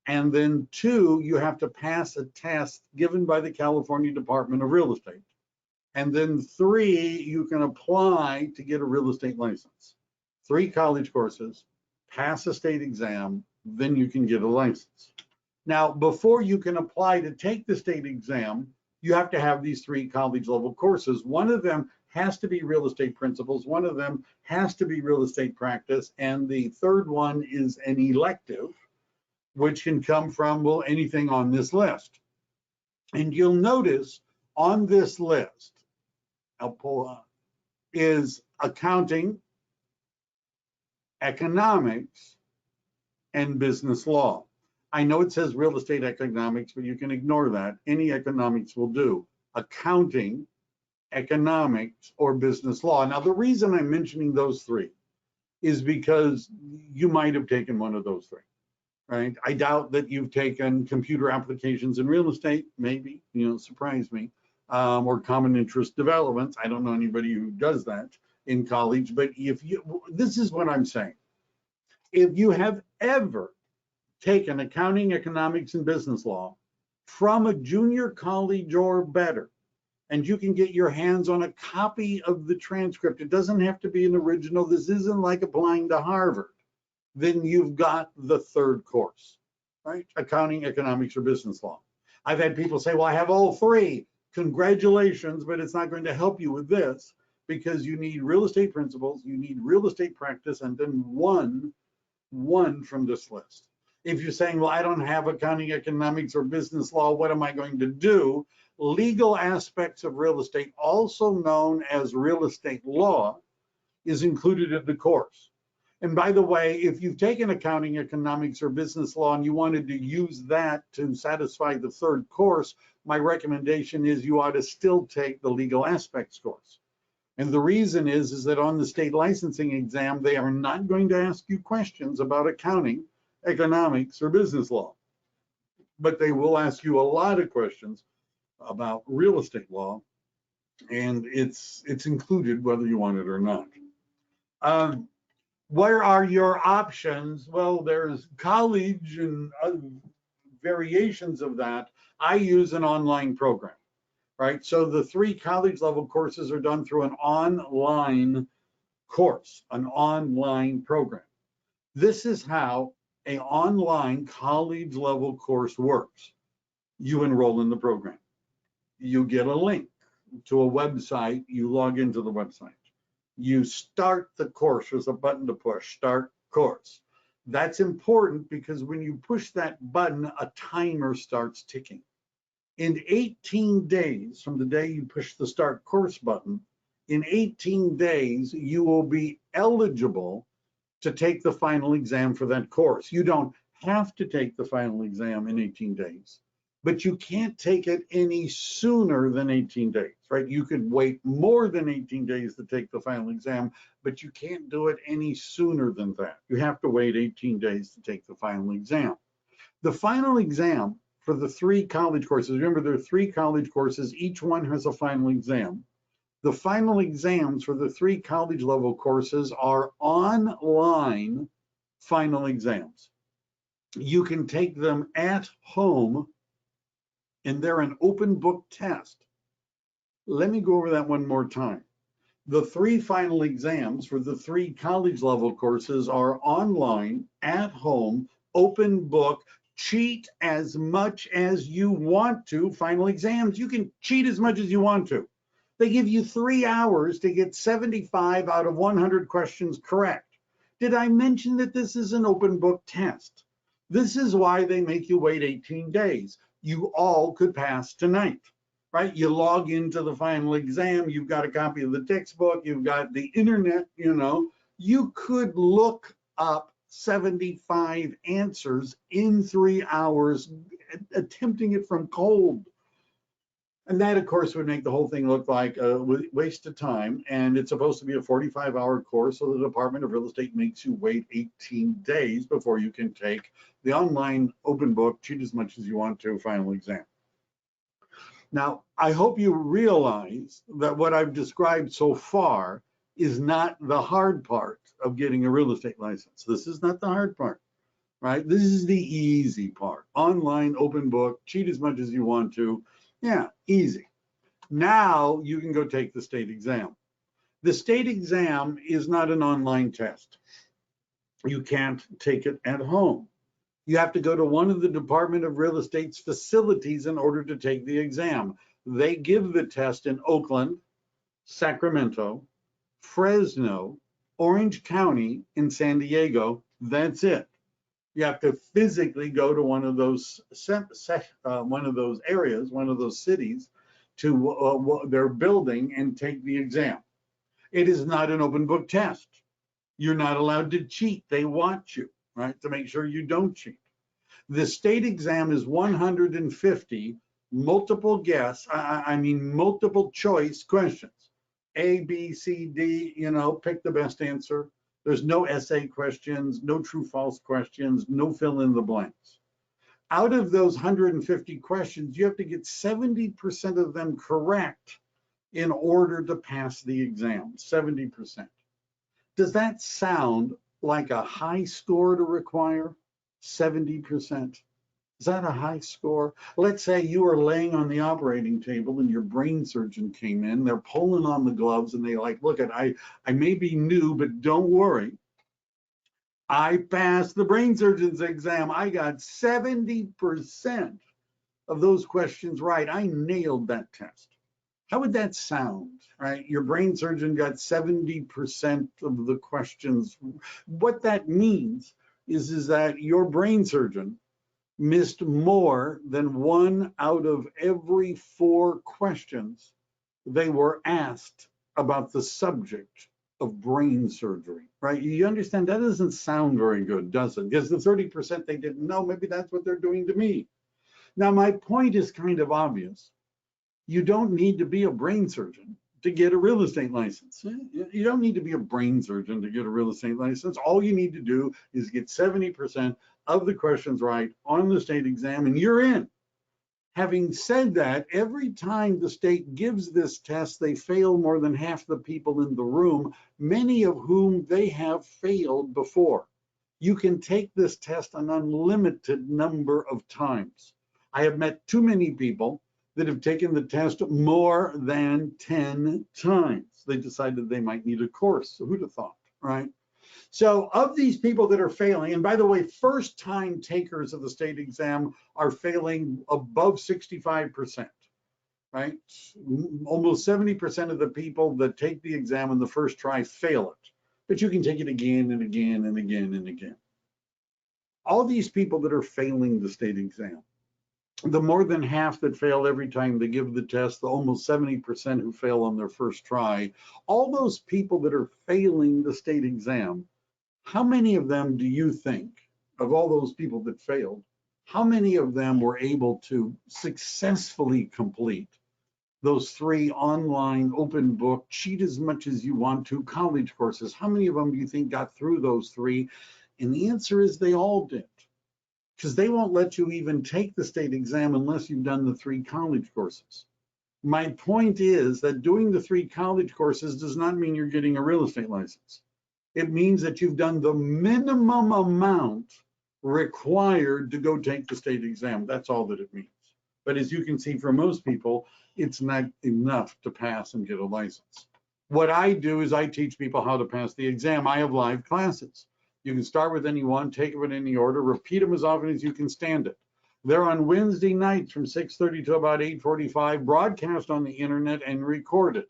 And then 2, you have to pass a test given by the California Department of Real Estate. And then 3, you can apply to get a real estate license. 3 college courses, pass a state exam, then you can get a license. Now, before you can apply to take the state exam, you have to have these 3 college level courses. One of them has to be real estate principles. One of them has to be real estate practice. And the third one is an elective, which can come from, well, anything on this list. And you'll notice on this list, I'll pull up, is accounting, economics, and business law. I know it says real estate economics, but you can ignore that. Any economics will do. Accounting, economics, or business law. Now, the reason I'm mentioning those 3 is because you might have taken one of those 3. Right? I doubt that you've taken computer applications in real estate, maybe, surprise me, or common interest developments. I don't know anybody who does that in college, but this is what I'm saying. If you have ever taken accounting, economics, and business law, from a junior college or better, and you can get your hands on a copy of the transcript. It doesn't have to be an original. This isn't like applying to Harvard. Then you've got the third course, right? Accounting, economics, or business law. I've had people say, well, I have all three. Congratulations, but it's not going to help you with this because you need real estate principles, you need real estate practice, and then one from this list. If you're saying, well, I don't have accounting, economics, or business law, what am I going to do? Legal aspects of real estate, also known as real estate law, is included in the course. And by the way, if you've taken accounting, economics, or business law and you wanted to use that to satisfy the third course, my recommendation is you ought to still take the legal aspects course. And the reason is that on the state licensing exam, they are not going to ask you questions about accounting, economics, or business law, but they will ask you a lot of questions about real estate law, and it's included whether you want it or not. Where are your options? Well, there's college and variations of that. I use an online program, right? So the 3 college level courses are done through an online course, an online program. This is how an online college level course works. You enroll in the program. You get a link to a website. You log into the website. You start the course. There's a button to push, start course. That's important because when you push that button, a timer starts ticking. In 18 days from the day you push the start course button, in 18 days, you will be eligible to take the final exam for that course. You don't have to take the final exam in 18 days, but you can't take it any sooner than 18 days, right? You could wait more than 18 days to take the final exam, but you can't do it any sooner than that. You have to wait 18 days to take the final exam. The final exam for the 3 college courses, remember there are 3 college courses, each one has a final exam. The final exams for the 3 college level courses are online final exams. You can take them at home, and they're an open book test. Let me go over that one more time. The 3 final exams for the 3 college level courses are online, at home, open book, cheat as much as you want to. Final exams, you can cheat as much as you want to. They give you 3 hours to get 75 out of 100 questions correct. Did I mention that this is an open book test? This is why they make you wait 18 days. You all could pass tonight, right? You log into the final exam, you've got a copy of the textbook, you've got the internet, you could look up 75 answers in 3 hours, attempting it from cold. And that, of course, would make the whole thing look like a waste of time. And it's supposed to be a 45-hour course, so the Department of Real Estate makes you wait 18 days before you can take the online open book, cheat as much as you want to, final exam. Now, I hope you realize that what I've described so far is not the hard part of getting a real estate license. This is not the hard part, right? This is the easy part. Online, open book, cheat as much as you want to. Yeah, easy. Now you can go take the state exam. The state exam is not an online test. You can't take it at home. You have to go to one of the Department of Real Estate's facilities in order to take the exam. They give the test in Oakland, Sacramento, Fresno, Orange County, and San Diego. That's it. You have to physically go to one of those areas, one of those cities, to their building and take the exam. It is not an open book test. You're not allowed to cheat. They want you, right, to make sure you don't cheat. The state exam is 150 multiple multiple choice questions. A, B, C, D, pick the best answer. There's no essay questions, no true false questions, no fill in the blanks. Out of those 150 questions, you have to get 70% of them correct in order to pass the exam, 70%. Does that sound like a high score to require? 70%. Is that a high score? Let's say you were laying on the operating table and your brain surgeon came in, they're pulling on the gloves and they like, look at, I may be new, but don't worry. I passed the brain surgeon's exam. I got 70% of those questions right. I nailed that test. How would that sound, right? Your brain surgeon got 70% of the questions. What that means is that your brain surgeon missed more than 1 out of every 4 questions they were asked about the subject of brain surgery, right? You understand that doesn't sound very good, does it? Because the 30% they didn't know, maybe that's what they're doing to me. Now, my point is kind of obvious. You don't need to be a brain surgeon to get a real estate license. You don't need to be a brain surgeon to get a real estate license. All you need to do is get 70% of the questions right on the state exam and you're in. Having said that, every time the state gives this test, they fail more than half the people in the room, many of whom they have failed before. You can take this test an unlimited number of times. I have met too many people that have taken the test more than 10 times. They decided they might need a course. So who'd have thought, right? So of these people that are failing, and by the way, first time takers of the state exam are failing above 65%, right? Almost 70% of the people that take the exam in the first try fail it, but you can take it again and again and again and again. All these people that are failing the state exam, the more than half that fail every time they give the test, the almost 70% who fail on their first try, all those people that are failing the state exam, how many of them do you think, of all those people that failed, how many of them were able to successfully complete those 3 online open book, cheat as much as you want to college courses? How many of them do you think got through those 3? And the answer is they all did, because they won't let you even take the state exam unless you've done the 3 college courses. My point is that doing the 3 college courses does not mean you're getting a real estate license. It means that you've done the minimum amount required to go take the state exam. That's all that it means. But as you can see, for most people, it's not enough to pass and get a license. What I do is I teach people how to pass the exam. I have live classes. You can start with any one, take them in any order, repeat them as often as you can stand it. They're on Wednesday nights from 6:30 to about 8:45, broadcast on the internet and recorded.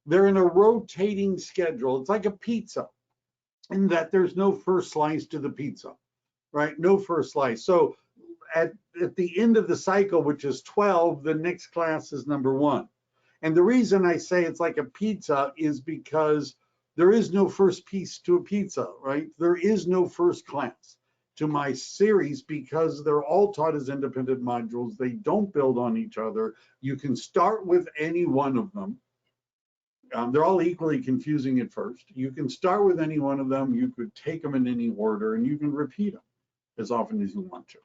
They're in a rotating schedule. It's like a pizza, in that there's no first slice to the pizza, right? No first slice. So at the end of the cycle, which is 12, the next class is number 1. And the reason I say it's like a pizza is because there is no first piece to a pizza, right? There is no first class to my series because they're all taught as independent modules. They don't build on each other. You can start with any one of them. They're all equally confusing at first. You can start with any one of them. You could take them in any order, and you can repeat them as often as you want to.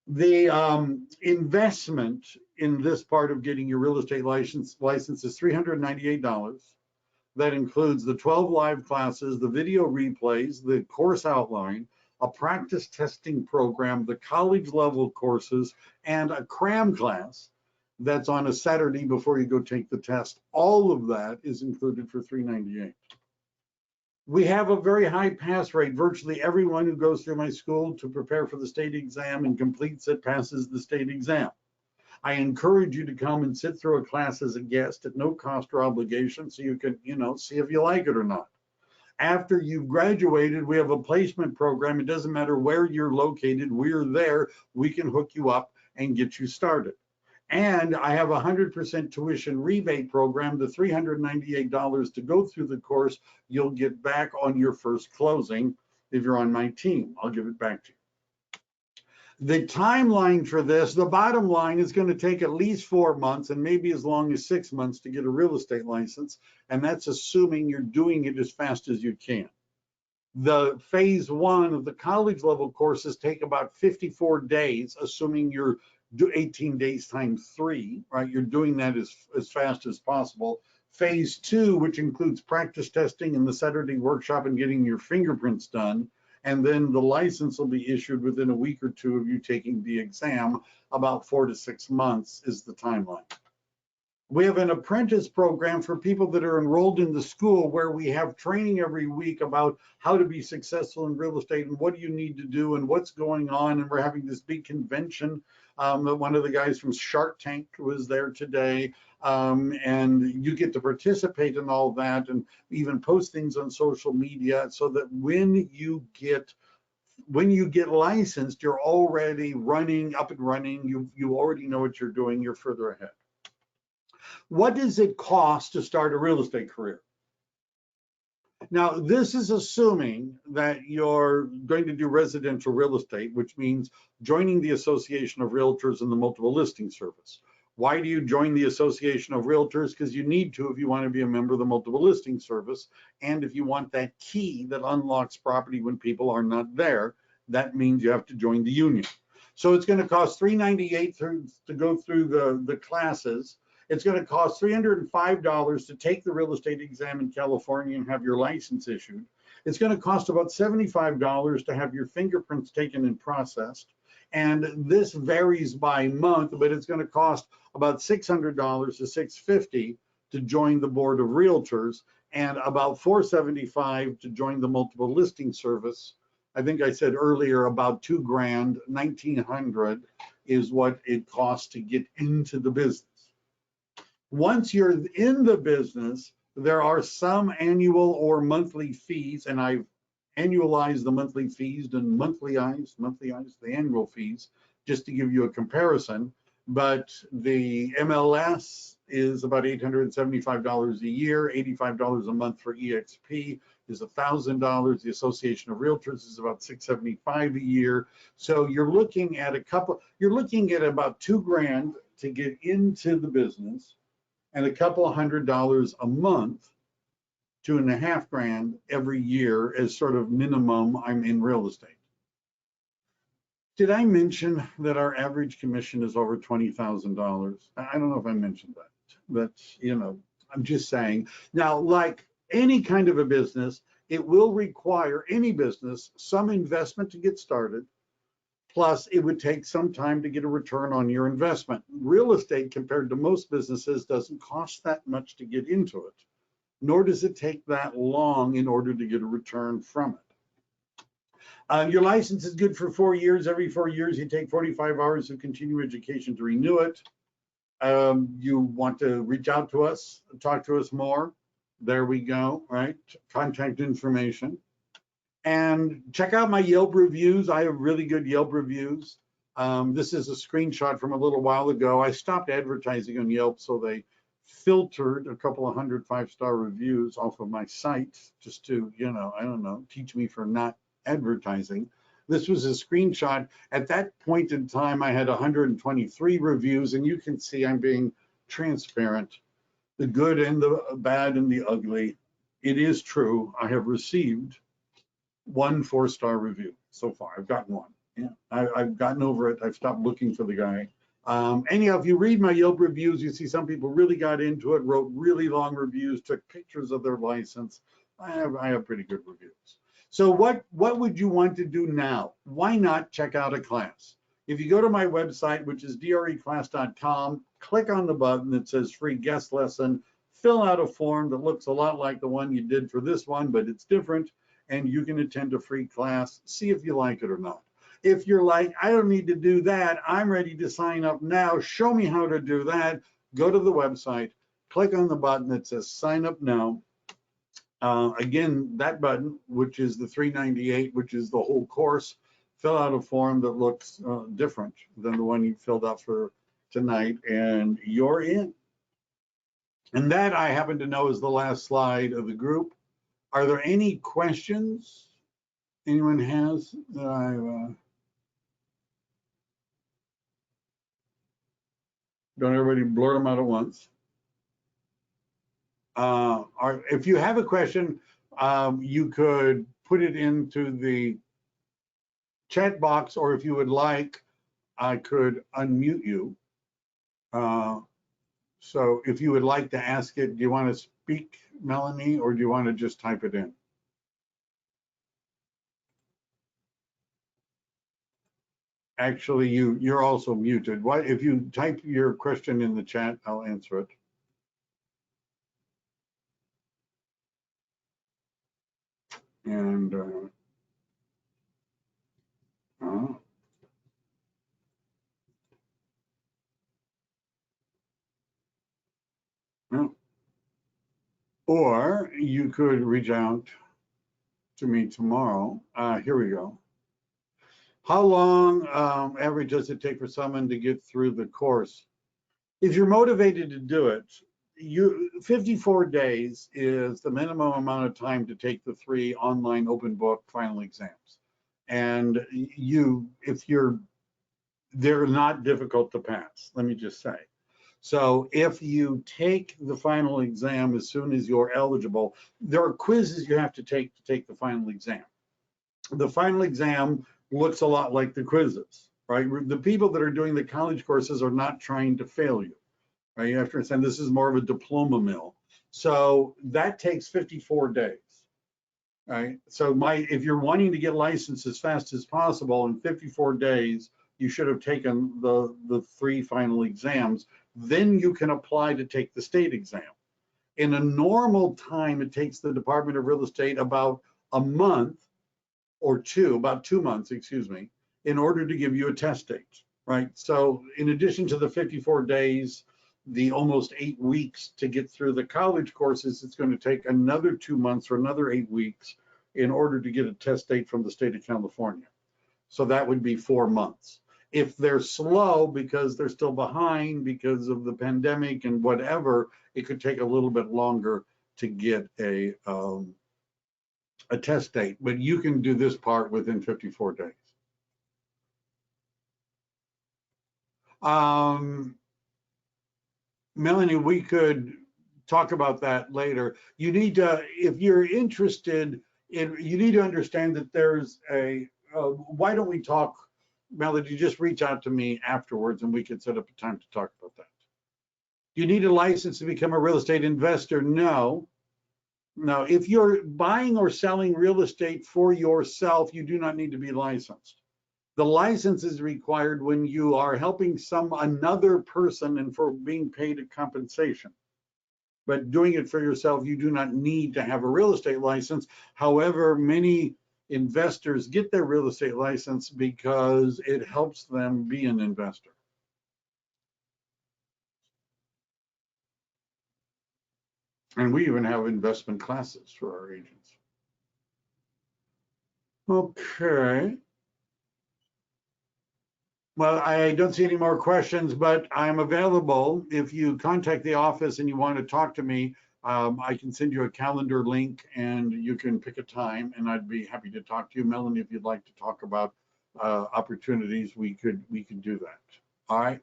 The investment in this part of getting your real estate license is $398. That includes the 12 live classes, the video replays, the course outline, a practice testing program, the college level courses, and a cram class that's on a Saturday before you go take the test. All of that is included for $398. We have a very high pass rate. Virtually everyone who goes through my school to prepare for the state exam and completes it passes the state exam. I encourage you to come and sit through a class as a guest at no cost or obligation so you can, see if you like it or not. After you've graduated, we have a placement program. It doesn't matter where you're located. We're there. We can hook you up and get you started. And I have a 100% tuition rebate program. The $398 to go through the course, you'll get back on your first closing if you're on my team. I'll give it back to you. The timeline for this, the bottom line, is going to take at least 4 months and maybe as long as 6 months to get a real estate license. And that's assuming you're doing it as fast as you can. The phase 1 of the college level courses take about 54 days, assuming you're 18 days times 3, right? You're doing that as fast as possible. Phase 2, which includes practice testing and the Saturday workshop and getting your fingerprints done, and then the license will be issued within a week or two of you taking the exam. About 4 to 6 months is the timeline. We have an apprentice program for people that are enrolled in the school where we have training every week about how to be successful in real estate and what do you need to do and what's going on. And we're having this big convention. One of the guys from Shark Tank was there today. And you get to participate in all that and even post things on social media so that when you get licensed, you're already up and running. You already know what you're doing. You're further ahead. What does it cost to start a real estate career? Now, this is assuming that you're going to do residential real estate, which means joining the Association of Realtors and the Multiple Listing Service. Why do you join the Association of Realtors? Because you need to if you want to be a member of the Multiple Listing Service. And if you want that key that unlocks property when people are not there, that means you have to join the union. So it's going to cost $398 to go through the classes. It's going to cost $305 to take the real estate exam in California and have your license issued. It's going to cost about $75 to have your fingerprints taken and processed. And this varies by month, but it's going to cost about $600 to $650 to join the Board of Realtors and about $475 to join the Multiple Listing Service. I think I said earlier about $2,000, $1,900 is what it costs to get into the business. Once you're in the business, there are some annual or monthly fees, and I've annualized the monthly fees and monthlyized the annual fees just to give you a comparison. But the MLS is about $875 a year, $85 a month for EXP is $1,000. The Association of Realtors is about $675 a year. So you're looking at about $2,000 to get into the business, and a couple of $100 a month, $2,500 every year as sort of minimum. I'm in real estate. Did I mention that our average commission is over $20,000? I don't know if I mentioned that, but I'm just saying. Now, like any kind of a business, it will require any business some investment to get started. Plus, it would take some time to get a return on your investment. Real estate, compared to most businesses, doesn't cost that much to get into it, nor does it take that long in order to get a return from it. Your license is good for 4 years. Every 4 years, you take 45 hours of continuing education to renew it. You want to reach out to us, talk to us more. There we go, right? Contact information. And check out my Yelp reviews. I have really good Yelp reviews. This is a screenshot from a little while ago. I stopped advertising on Yelp, so they filtered a couple of 100 5-star reviews off of my site just to, I don't know, teach me for not advertising. This was a screenshot. At that point in time, I had 123 reviews, and you can see I'm being transparent. The good and the bad and the ugly. It is true. I have received 1 4-star review so far. I've gotten one. Yeah, I've gotten over it. I've stopped looking for the guy. Anyhow, if you read my Yelp reviews, you see some people really got into it, wrote really long reviews, took pictures of their license. I have pretty good reviews. So what would you want to do now? Why not check out a class? If you go to my website, which is dreclass.com, click on the button that says free guest lesson, fill out a form that looks a lot like the one you did for this one, but it's different, and you can attend a free class, see if you like it or not. If you're like, I don't need to do that, I'm ready to sign up now, show me how to do that, go to the website, click on the button that says sign up now. Again, that button, which is the $398, which is the whole course, fill out a form that looks different than the one you filled out for tonight, and you're in. And that, I happen to know, is the last slide of the group. Are there any questions anyone has that don't everybody blurt them out at once? Or if you have a question, you could put it into the chat box, or if you would like, I could unmute you. So if you would like to ask it, do you want to speak, Melanie, or do you want to just type it in? Actually, you're also muted. What if you type your question in the chat? I'll answer it. And no. Or you could reach out to me tomorrow. Here we go. How long average does it take for someone to get through the course? If you're motivated to do it, 54 days is the minimum amount of time to take the 3 online open book final exams. And they're not difficult to pass, let me just say. So if you take the final exam as soon as you're eligible, there are quizzes you have to take the final exam. The final exam looks a lot like the quizzes, right? The people that are doing the college courses are not trying to fail you, right? You have to understand this is more of a diploma mill. So that takes 54 days, right? So if you're wanting to get licensed as fast as possible in 54 days, you should have taken the 3 final exams. Then you can apply to take the state exam. In a normal time, it takes the Department of Real Estate about a month or about 2 months, excuse me, in order to give you a test date, right? So in addition to the 54 days, the almost 8 weeks to get through the college courses, it's going to take another 2 months or another 8 weeks in order to get a test date from the state of California. So that would be 4 months. If they're slow because they're still behind because of the pandemic and whatever, it could take a little bit longer to get a test date, but you can do this part within 54 days. Melanie, we could talk about that later. You need to, if you're interested in, you need to understand that there's why don't we talk, Melody, just reach out to me afterwards and we could set up a time to talk about that. Do you need a license to become a real estate investor? No. No, if you're buying or selling real estate for yourself, you do not need to be licensed. The license is required when you are helping another person and for being paid a compensation. But doing it for yourself, you do not need to have a real estate license. However, many investors get their real estate license because it helps them be an investor. And we even have investment classes for our agents. Okay. Well, I don't see any more questions, but I'm available. If you contact the office and you want to talk to me, I can send you a calendar link and you can pick a time and I'd be happy to talk to you. Melanie, if you'd like to talk about opportunities, we could do that. All right.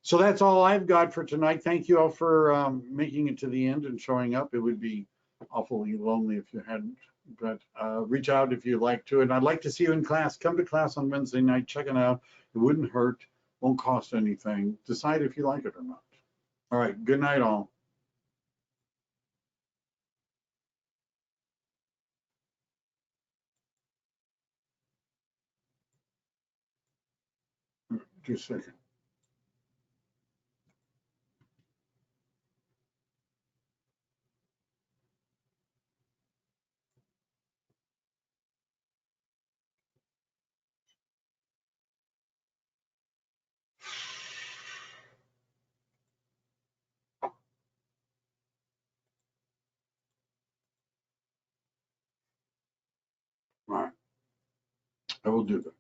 So that's all I've got for tonight. Thank you all for making it to the end and showing up. It would be awfully lonely if you hadn't, but reach out if you'd like to. And I'd like to see you in class. Come to class on Wednesday night, check it out. It wouldn't hurt, won't cost anything. Decide if you like it or not. All right, good night all. Just a second. All right, I will do that.